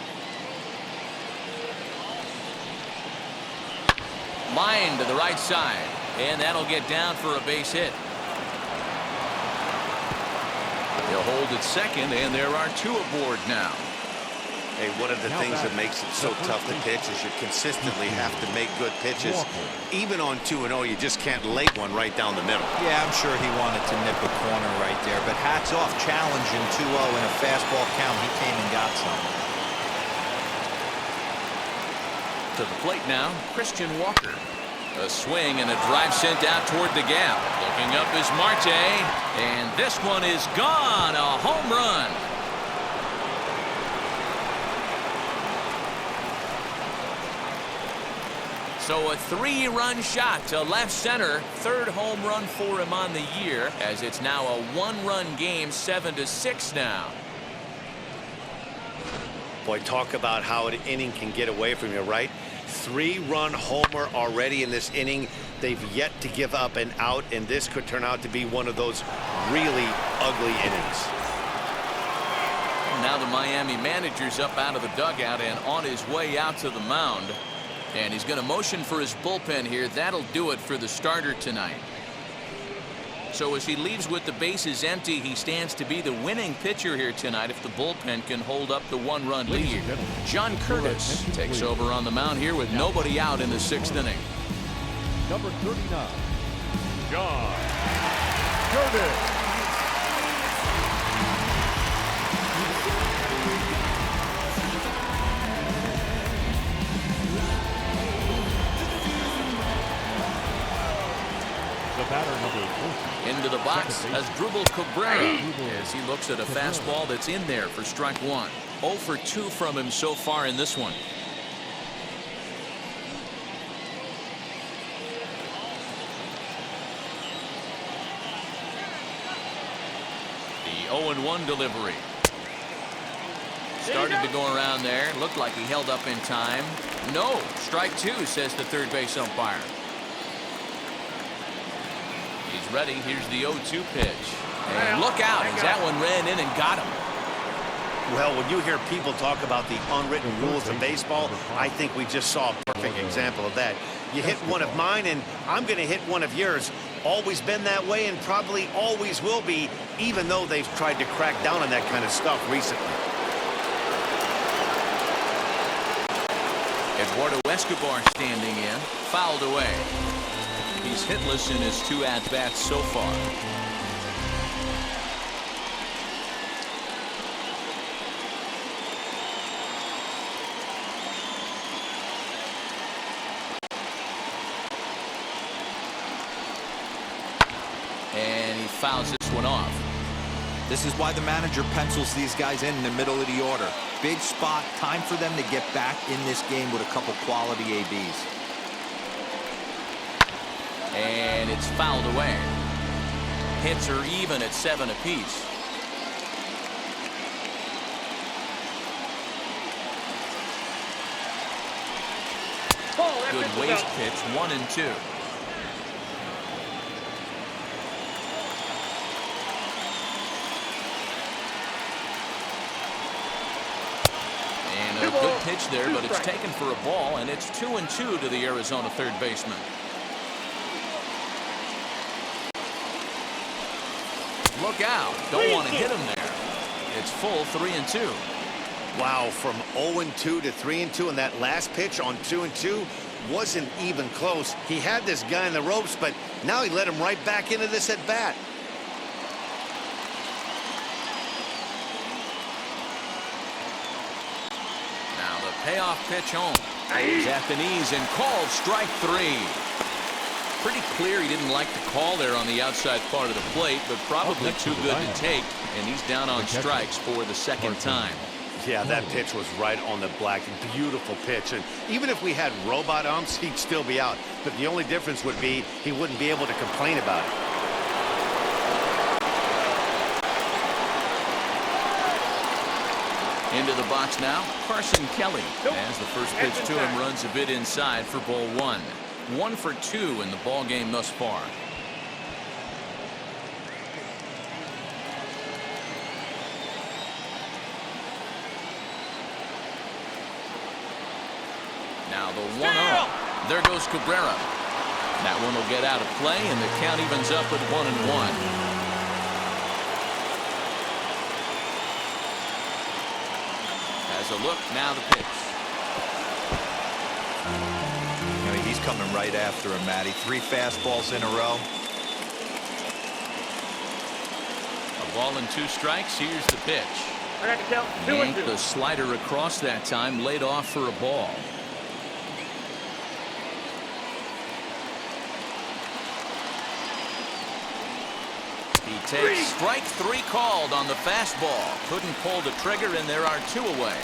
Line to the right side, and that'll get down for a base hit. He'll hold at second, and there are 2 aboard now. Hey, one of the things that makes it so tough to pitch is you consistently have to make good pitches. Even on 2-0, you just can't lay one right down the middle. Yeah, I'm sure he wanted to nip a corner right there, but hats off, challenging 2-0 in a fastball count. He came and got some. To the plate now, Christian Walker. A swing and a drive sent out toward the gap. Looking up is Marte, and this one is gone. A home run. So a 3-run shot to left center. Third home run for him on the year, as it's now a 1-run game, 7-6 now. Boy, talk about how an inning can get away from you, right? 3-run homer already in this inning. They've yet to give up an out, and this could turn out to be one of those really ugly innings. Now the Miami manager's up out of the dugout and on his way out to the mound. And he's going to motion for his bullpen here. That'll do it for the starter tonight. So as he leaves with the bases empty, he stands to be the winning pitcher here tonight if the bullpen can hold up the 1-run lead. John Curtis takes over on the mound here with nobody out in the 6th inning. Number 39, John Curtis. Into the box as Dribble Cabrera as he looks at a fastball that's in there for strike 1. 0 for 2 from him so far in this one. The 0-1 delivery. Started to go around there. Looked like he held up in time. No, strike 2, says the third base umpire. He's ready. Here's the 0-2 pitch. And look out as that one ran in and got him. Well, when you hear people talk about the unwritten rules of baseball, I think we just saw a perfect example of that. You hit one of mine, and I'm going to hit one of yours. Always been that way and probably always will be, even though they've tried to crack down on that kind of stuff recently. Eduardo Escobar standing in, fouled away. He's hitless in his 2 at-bats so far. And he fouls this one off. This is why the manager pencils these guys in the middle of the order. Big spot, time for them to get back in this game with a couple quality ABs. And it's fouled away. Hits are even at 7 apiece. Good waste pitch, 1-2. And a good pitch there, but it's taken for a ball, and it's 2-2 to the Arizona third baseman. Look out. Don't want to hit him there. It's full 3-2. Wow, from 0-2 to 3-2, and that last pitch on 2-2 wasn't even close. He had this guy in the ropes, but now he let him right back into this at bat. Now the payoff pitch home. He's at the knees and called strike 3. Pretty clear he didn't like the call there on the outside part of the plate, but probably too good to take, and he's down on strikes for the 2nd time. Yeah, that pitch was right on the black. Beautiful pitch, and even if we had robot umps, he'd still be out. But the only difference would be he wouldn't be able to complain about it. Into the box now, Carson Kelly. As the first pitch to him runs a bit inside for ball 1. 1 for 2 in the ball game thus far. Now the 1-0. There goes Cabrera. That one will get out of play, and the count evens up at 1-1. Has a look, now the pitch. I mean, he's coming right after him, Matty. 3 fastballs in a row. A ball and 2 strikes. Here's the pitch. I got to count 2 and 2. Yanked the slider across that time, laid off for a ball. He takes strike 3 called on the fastball. Couldn't pull the trigger, and there are 2 away.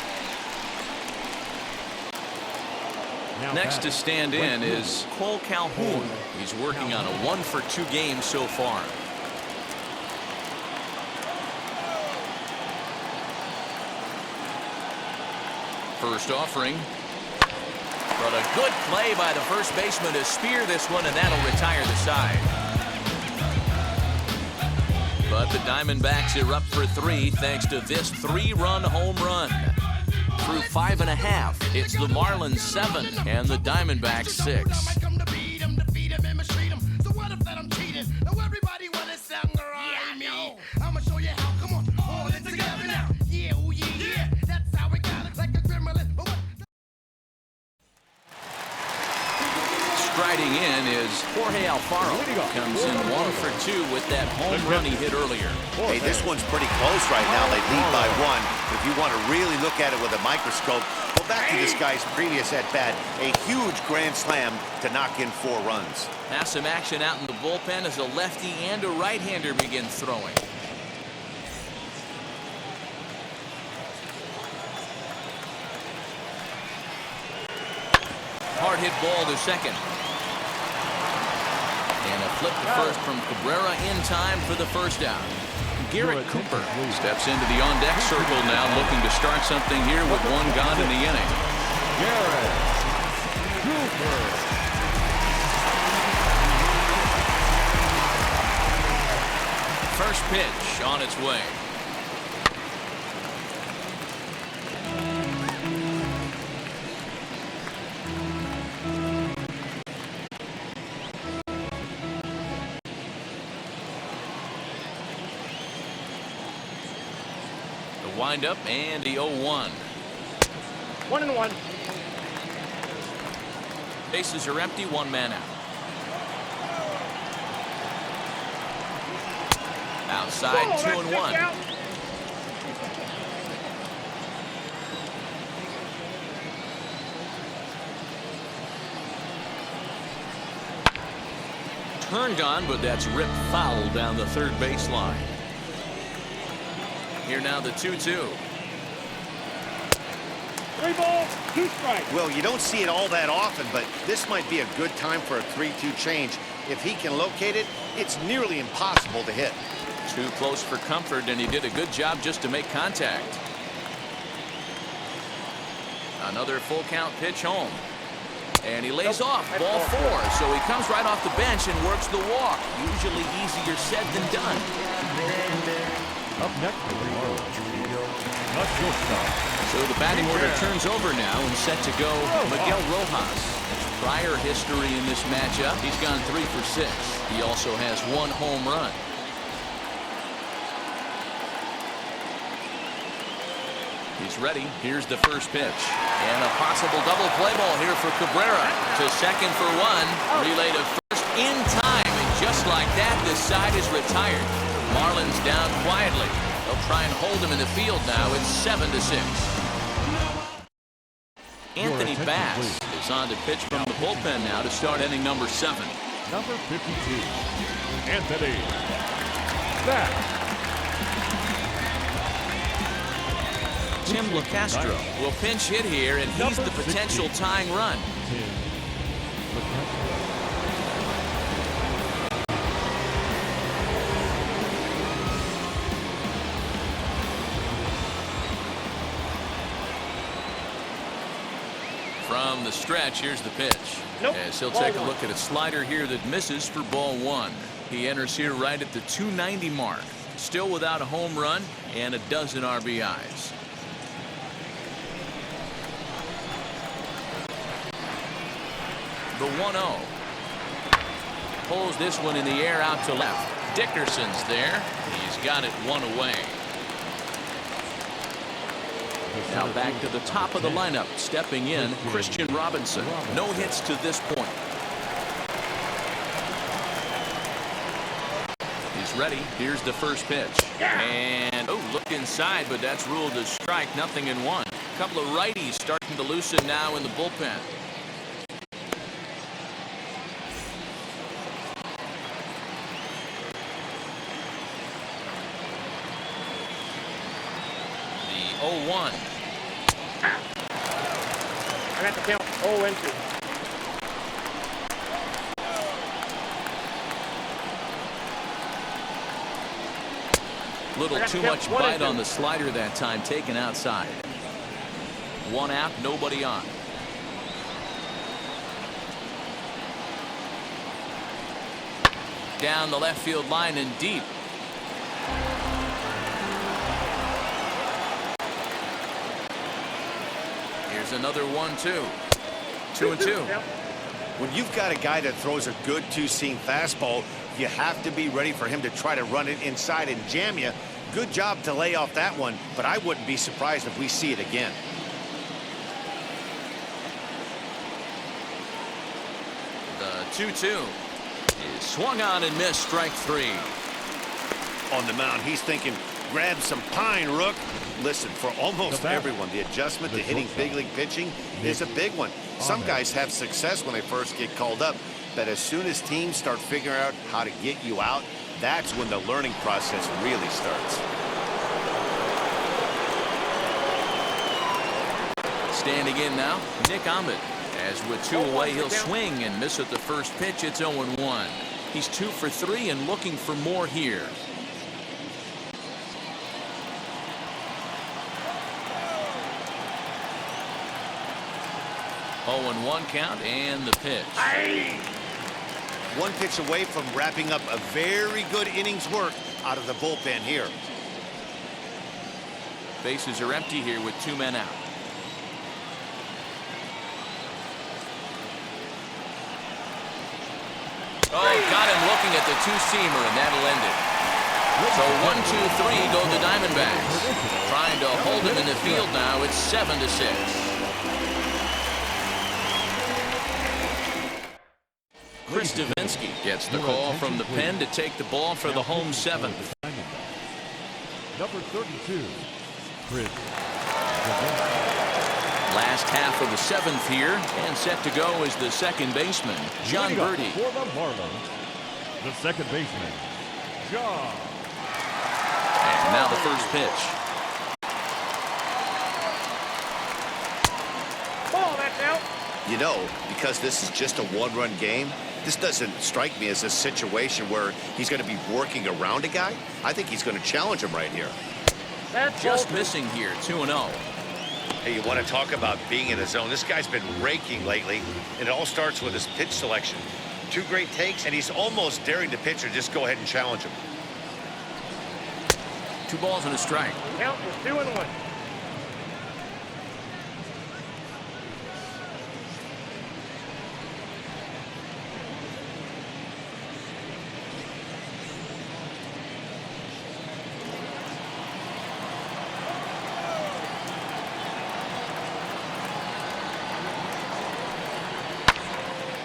Next to stand in is Cole Calhoun. He's working on a 1-for-2 game so far. First offering. But a good play by the first baseman to spear this one, and that'll retire the side. But the Diamondbacks are up for 3 thanks to this 3-run home run. Through 5 1/2, it's the Marlins 7 and the Diamondbacks 6. Striding in is Jorge Alfaro. Comes in 1-for-2 with that home run he hit earlier. Hey, this one's pretty close right now. They lead by 1. If you want to really look at it with a microscope, go back to this guy's previous at-bat. A huge grand slam to knock in 4 runs. Now some action out in the bullpen as a lefty and a right-hander begin throwing. Hard hit ball to second. And a flip to first from Cabrera in time for the first out. Garrett Cooper steps into the on-deck circle now, looking to start something here with 1 gone in the inning. Garrett Cooper. First pitch on its way. Wind up and the 0-1. 1-1. Bases are empty, 1 man out. Outside, 2-1. Turned on, but that's ripped foul down the third baseline. Here now the 2-2. 3 balls, 2 strikes. Well, you don't see it all that often, but this might be a good time for a 3-2 change. If he can locate it, it's nearly impossible to hit. Too close for comfort, and he did a good job just to make contact. Another full count pitch home. And he lays off, ball 4. So he comes right off the bench and works the walk. Usually easier said than done. Up next for the Marlins, not shortstop. So the batting order turns over now and set to go Miguel Rojas. Prior history in this matchup, he's gone 3 for 6. He also has 1 home run. He's ready. Here's the first pitch. And a possible double play ball here for Cabrera. To second for 1. Relay to first in time. And just like that, this side is retired. Marlins down quietly. They'll try and hold him in the field now. It's 7-6. Anthony Bass is on to pitch from the bullpen now to start inning number 7. Number 52, Anthony Bass. Tim LaCastro will pinch hit here, and he's the potential tying run. From the stretch, here's the pitch. As he'll take a look at a slider here that misses for ball 1. He enters here right at the 290 mark. Still without a home run and a dozen RBIs. The 1-0. Pulls this one in the air out to left. Dickerson's there. He's got it 1 away. Now back to the top of the lineup. Stepping in, Christian Robinson. No hits to this point. He's ready. Here's the first pitch. And, oh, look inside, but that's ruled a strike. Nothing in one. A couple of righties starting to loosen now in the bullpen. The 0-1. I got the count 0-2. Little too much bite on the slider that time, taken outside. One out, nobody on. Down the left field line and deep. Here's another 1-2. 2-2. When you've got a guy that throws a good two-seam fastball, you have to be ready for him to try to run it inside and jam you. Good job to lay off that one, but I wouldn't be surprised if we see it again. The 2-2 is swung on and missed. Strike three. On the mound, he's thinking, grab some pine, Rook. Listen, for almost everyone, the adjustment to hitting big league pitching is a big one. Some guys have success when they first get called up, but as soon as teams start figuring out how to get you out, that's when the learning process really starts. Standing in now, Nick Ahmed. As with two away, he'll swing and miss at the first pitch. It's 0-1. He's 2 for 3 and looking for more here. Oh, 0-1 count and the pitch. One pitch away from wrapping up a very good innings work out of the bullpen here. Bases are empty here with 2 men out. Oh, got him looking at the two-seamer, and that'll end it. So 1-2-3 go the Diamondbacks. Trying to hold him in the field now. It's 7-6. Chris Davinsky gets the call from the pen to take the ball for the home 7th. Number 32, Chris. Last half of the 7th here, and set to go is the second baseman, John Birdie. For the Marlins, the second baseman, John. And now the first pitch. Ball, that's out. You know, because this is just a one-run game, this doesn't strike me as a situation where he's going to be working around a guy. I think he's going to challenge him right here. That's Just missing here, 2-0. Hey, you want to talk about being in the zone? This guy's been raking lately, and it all starts with his pitch selection. 2 great takes, and he's almost daring the pitcher just go ahead and challenge him. 2 balls and a strike. Count is 2-1.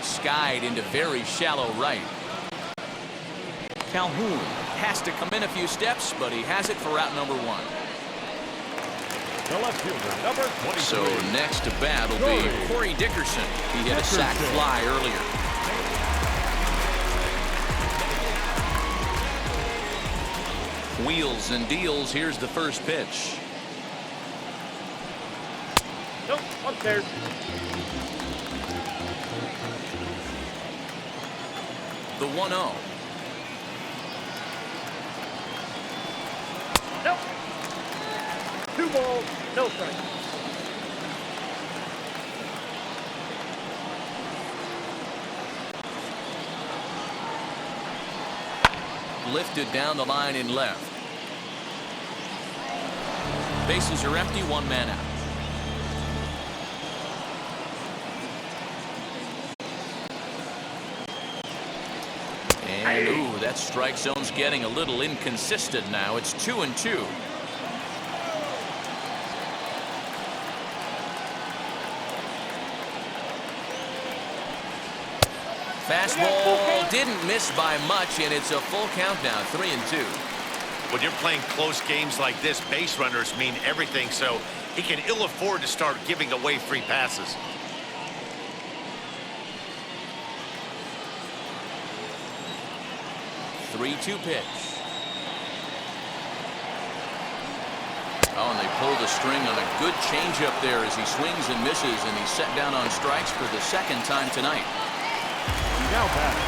Skied into very shallow right. Calhoun has to come in a few steps, but he has it for route number 1. The left fielder, number 23. So next to bat will be Corey Dickerson. He hit a sac fly earlier. Wheels and deals. Here's the first pitch. Nope, upstairs. The 1-0. Nope. 2 balls, no strike. Lifted down the line in left. Bases are empty, 1 man out. And, ooh, that strike zone's getting a little inconsistent now. It's 2-2. Fastball didn't miss by much, and it's a full count now, 3-2. When you're playing close games like this, base runners mean everything, so he can ill afford to start giving away free passes. Three-two pitch. Oh, and they pulled the string on a good changeup there as he swings and misses, and he's set down on strikes for the second time tonight.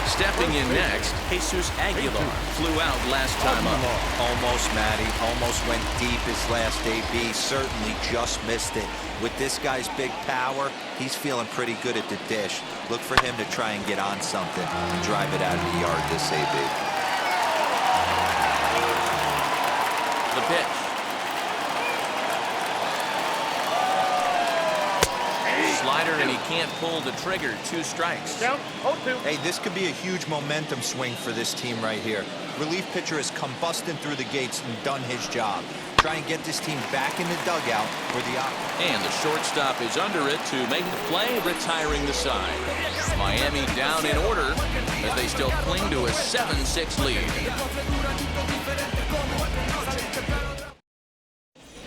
Stepping in next, Jesus Aguilar flew out last time up. Almost, Matty. Almost went deep his last AB. Certainly just missed it. With this guy's big power, he's feeling pretty good at the dish. Look for him to try and get on something and drive it out of the yard this AB. The pitch. Slider, and he can't pull the trigger. 2 strikes. Down, 0-2. Hey, this could be a huge momentum swing for this team right here. Relief pitcher has come busting through the gates and done his job. Try and get this team back in the dugout for the And the shortstop is under it to make the play, retiring the side. Miami down in order as they still cling to a 7-6 lead.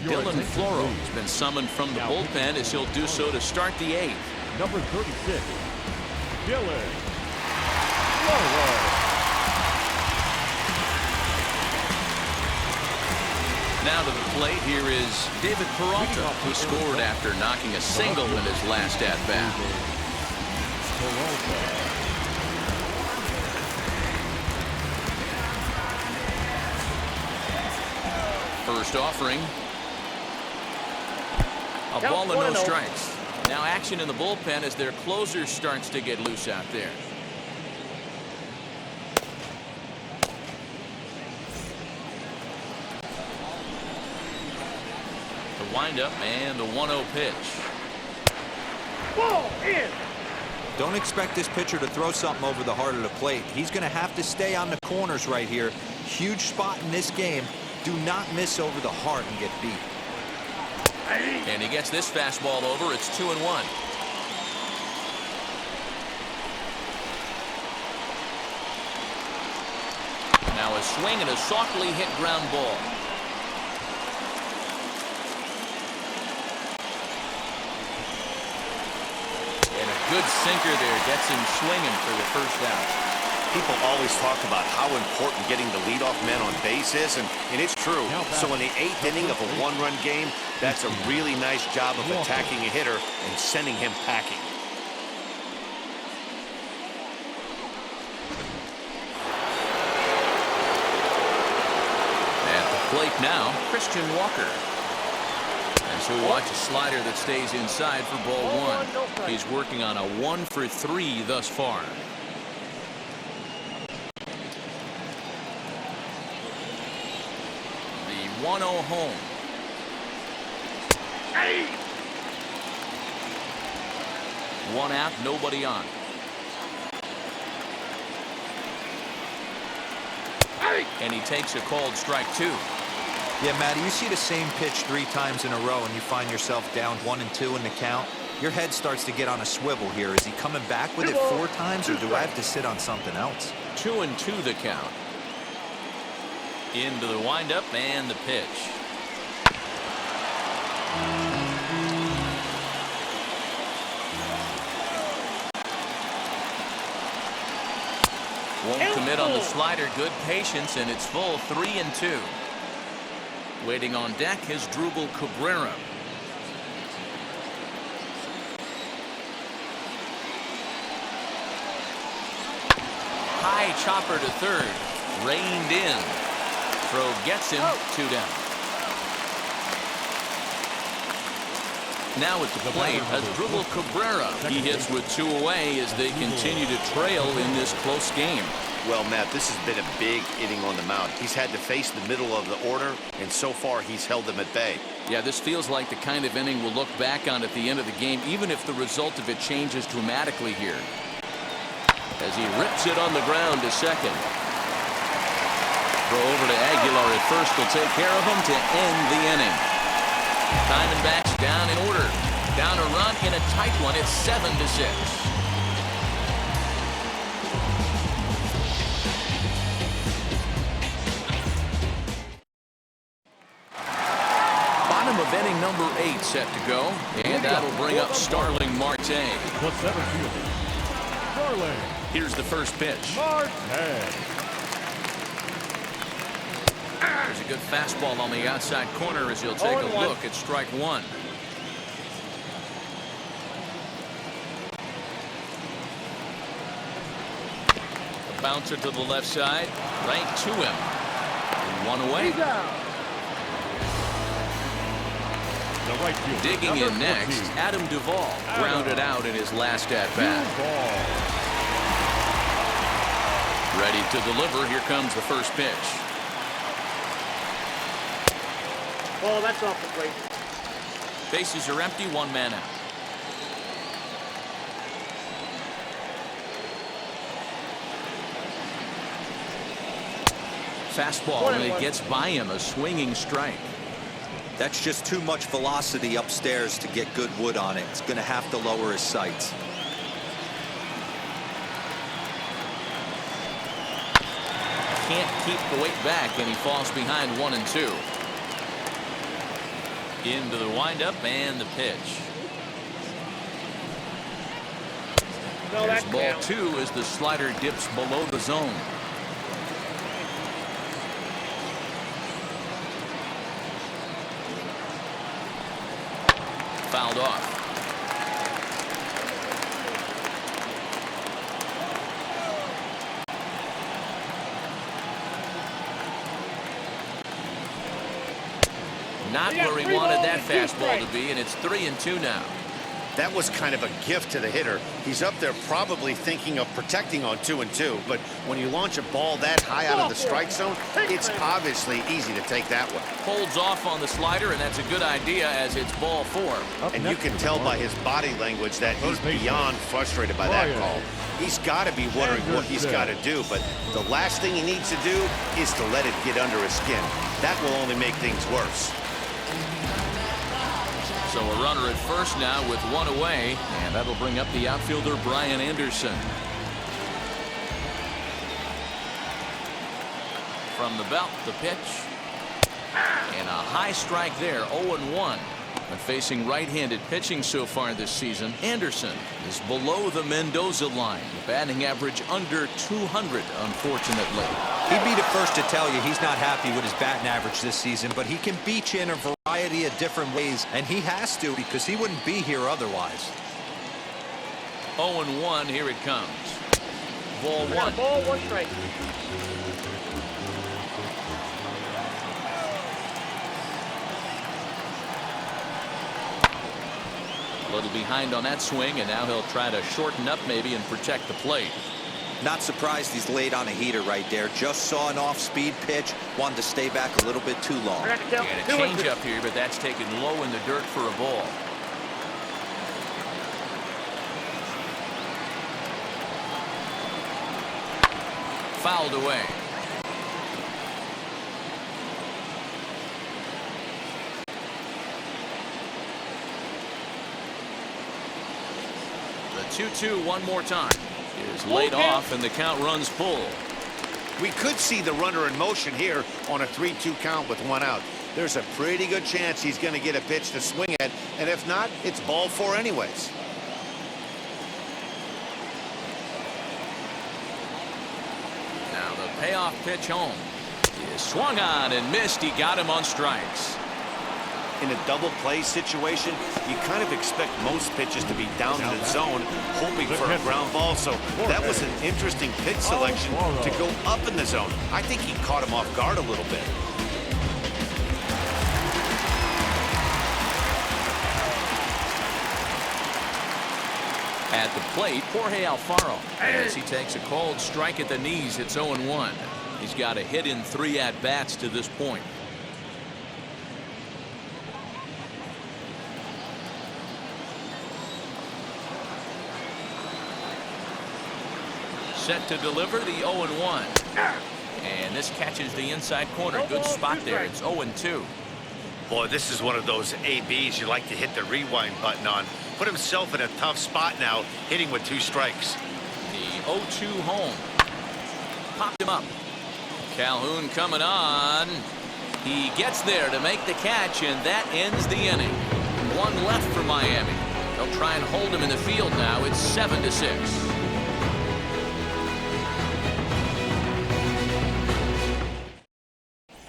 Dylan Floro has been summoned from the bullpen as he'll do so to start the 8th. Number 36, Dylan Floro. Now to the plate, here is David Peralta, who scored after knocking a single in his last at-bat. First offering. A ball and no strikes. Now action in the bullpen as their closer starts to get loose out there. The windup and the 1-0 pitch. Ball in. Don't expect this pitcher to throw something over the heart of the plate. He's going to have to stay on the corners right here. Huge spot in this game. Do not miss over the heart and get beat. And he gets this fastball over. It's 2-1. Now a swing and a softly hit ground ball. And a good sinker there gets him swinging for the first out. People always talk about how important getting the leadoff man on base is, and it's true. So in the 8th inning of a 1-run game, that's a really nice job of attacking a hitter and sending him packing. At the plate now, Christian Walker. And so we watch a slider that stays inside for ball 1. He's working on a 1-for-3 thus far. The 1-0 home. One out, nobody on. And he takes a called strike 2. Yeah, Matty, you see the same pitch 3 times in a row and you find yourself down 1-2 in the count. Your head starts to get on a swivel here. Is he coming back with it 4 times, or do I have to sit on something else? 2-2 the count. Into the windup and the pitch. Won't commit on the slider. Good patience, and it's full. 3-2. Waiting on deck is Drupal Cabrera. High chopper to third. Reined in. Throw gets him. 2 down. Now at the plate, Drupal Cabrera. He hits with 2 away as they continue to trail in this close game. Well, Matt, this has been a big inning on the mound. He's had to face the middle of the order, and so far he's held them at bay. Yeah, this feels like the kind of inning we'll look back on at the end of the game, even if the result of it changes dramatically here. As he rips it on the ground to second. Throw over to Aguilar at first will take care of him to end the inning. Diamondbacks down in order. Down a run in a tight one. It's 7-6. set to go, and that'll bring up Starling Marte. The center fielder, Starling. Here's the first pitch. Marte. There's a good fastball on the outside corner as he'll take a look at strike one. A bouncer to the left side, right to him. One away. The right fielder, Digging in next, 14. Adam Duvall grounded out in his last at-bat. Ready to deliver. Here comes the first pitch. Oh, that's off the plate. Bases are empty, one man out. Fastball, and it gets by him, a swinging strike. That's just too much velocity upstairs to get good wood on it. It's going to have to lower his sights. Can't keep the weight back, and he falls behind 1-2. Into the windup and the pitch. No, There's that's ball down. 2 as the slider dips below the zone. Fouled off. Not where he wanted that fastball to be, and it's 3-2 now. That was kind of a gift to the hitter. He's up there probably thinking of protecting on 2-2, but when you launch a ball that high out of the strike zone, it's obviously easy to take that one. Holds off on the slider, and that's a good idea as it's ball 4. And you can tell by his body language that he's beyond frustrated by that call. He's got to be wondering what he's got to do, but the last thing he needs to do is to let it get under his skin. That will only make things worse. So a runner at first now with one away, and that'll bring up the outfielder Brian Anderson. From the belt, the pitch. And a high strike there, 0-1. But facing right-handed pitching so far this season, Anderson is below the Mendoza line. The batting average under 200, unfortunately. He'd be the first to tell you he's not happy with his batting average this season, but he can beat you in a variety of different ways, and he has to because he wouldn't be here otherwise. 0-1, here it comes. Ball 1. Ball, 1 strike. A little behind on that swing, and now he'll try to shorten up maybe and protect the plate. Not surprised he's laid on a heater right there. Just saw an off-speed pitch, wanted to stay back a little bit too long. And a change up here, but that's taken low in the dirt for a ball. Fouled away. The 2-2 one more time. Is laid off, and the count runs full. We could see the runner in motion here on a 3-2 count with 1 out. There's a pretty good chance he's going to get a pitch to swing at, and if not, it's ball 4 anyways. Now the payoff pitch home. He is swung on and missed. He got him on strikes. In a double play situation, you kind of expect most pitches to be down in the zone, hoping for a ground ball. So that was an interesting pitch selection to go up in the zone. I think he caught him off guard a little bit. At the plate, Jorge Alfaro, as he takes a cold strike at the knees. It's 0-1. He's got a hit in 3 at-bats to this point. Set to deliver the 0-1. And this catches the inside corner. Good spot there. It's 0-2. Boy, this is one of those ABs you like to hit the rewind button on. Put himself in a tough spot now, hitting with 2 strikes. The 0-2 home. Popped him up. Calhoun coming on. He gets there to make the catch, and that ends the inning. One left for Miami. They'll try and hold him in the field now. It's 7-6.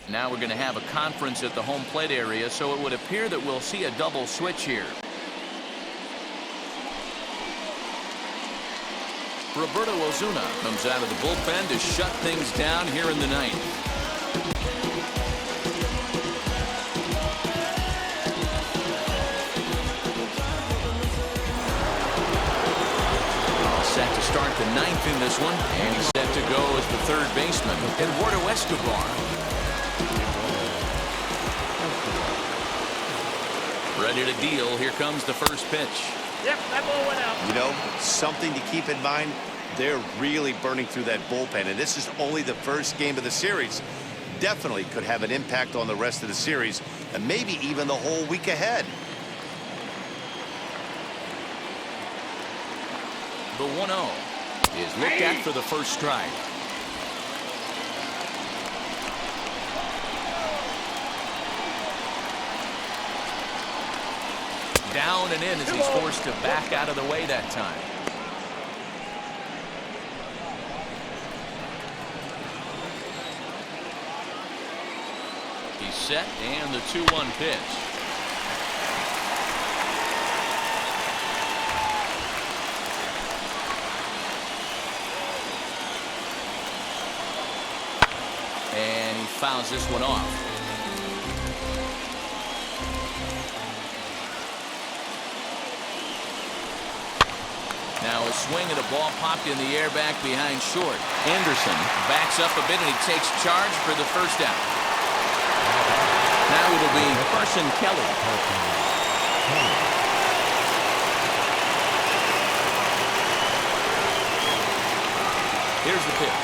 Now we're going to have a conference at the home plate area, so it would appear that we'll see a double switch here. Roberto Ozuna comes out of the bullpen to shut things down here in the ninth. All set to start the ninth in this one, and he's set to go as the third baseman, Eduardo Escobar. Ready to deal. Here comes the first pitch. Yep, that ball went out. You know, something to keep in mind, they're really burning through that bullpen, and this is only the first game of the series. Definitely could have an impact on the rest of the series, and maybe even the whole week ahead. The 1-0 is looked at for the first strike. Down and in as he's forced to back out of the way that time. He's set, and the 2-1 pitch. And he fouls this one off. Now a swing and a ball popped in the air back behind short. Anderson backs up a bit and he takes charge for the first out. Now it'll be Carson Kelly. Here's the pitch.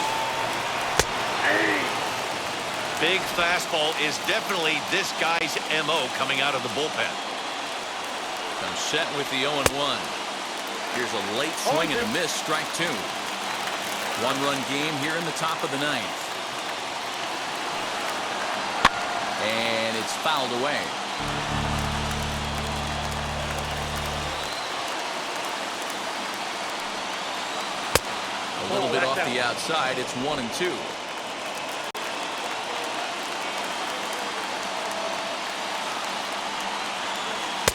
Big fastball is definitely this guy's MO coming out of the bullpen. Comes set with the 0-1. Here's a late swing and a miss, strike two. One-run game here in the top of the ninth. And it's fouled away. A little bit off the outside. It's 1-2.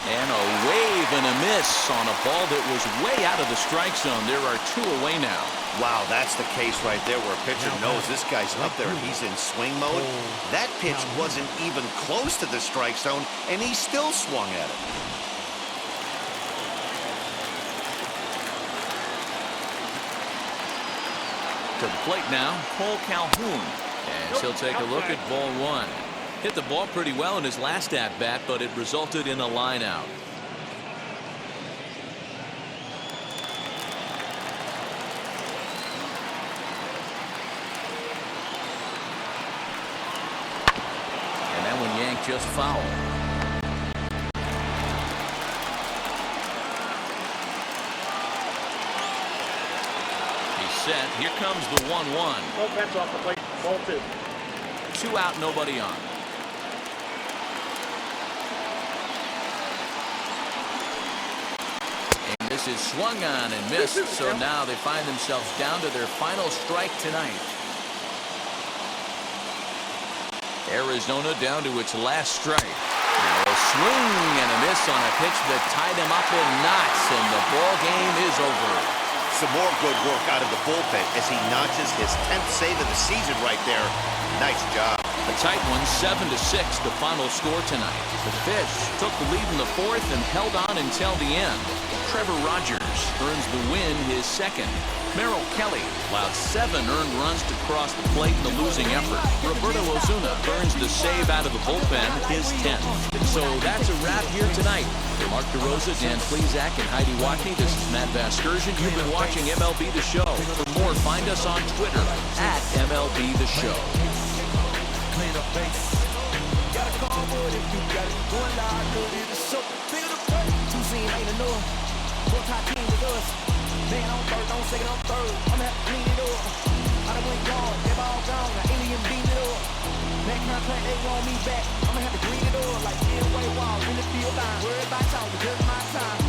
And a wave and a miss on a ball that was way out of the strike zone. There are two away now. Wow, that's the case right there where a pitcher knows this guy's up there and he's in swing mode. That pitch wasn't even close to the strike zone, and he still swung at it. To the plate now, Cole Calhoun. And he'll take a look at ball one. Hit the ball pretty well in his last at-bat, but it resulted in a line out. And that one yanked just foul. He's set. Here comes the 1-1. No bets off the plate. Ball two. 2 out, nobody on. This is swung on and missed, so now they find themselves down to their final strike tonight. Arizona down to its last strike. Now a swing and a miss on a pitch that tied him up in knots, and the ball game is over. Some more good work out of the bullpen as he notches his 10th save of the season right there. Nice job. A tight one, 7-6, the final score tonight. The Fish took the lead in the fourth and held on until the end. Trevor Rogers earns the win, his second. Merrill Kelly allowed 7 earned runs to cross the plate in the losing effort. Roberto Ozuna earns the save out of the bullpen, his 10th. And so that's a wrap here tonight. For Mark DeRosa, Dan Plesac, and Heidi Watney, this is Matt Vasgersian. You've been watching MLB The Show. For more, find us on Twitter at MLB The Show. Got a call for it if you got it. Going live, good is the show. Feel the play. 2 scene ain't enough. 4 top team with us. Man on third, don't second on third. I'm gonna have to clean it up. I done went yard, they ball gone. Alien beat it up. Back contact, they want me back. I'ma have to green it up like Way Wall in the field line. Worry about y'all, just my time.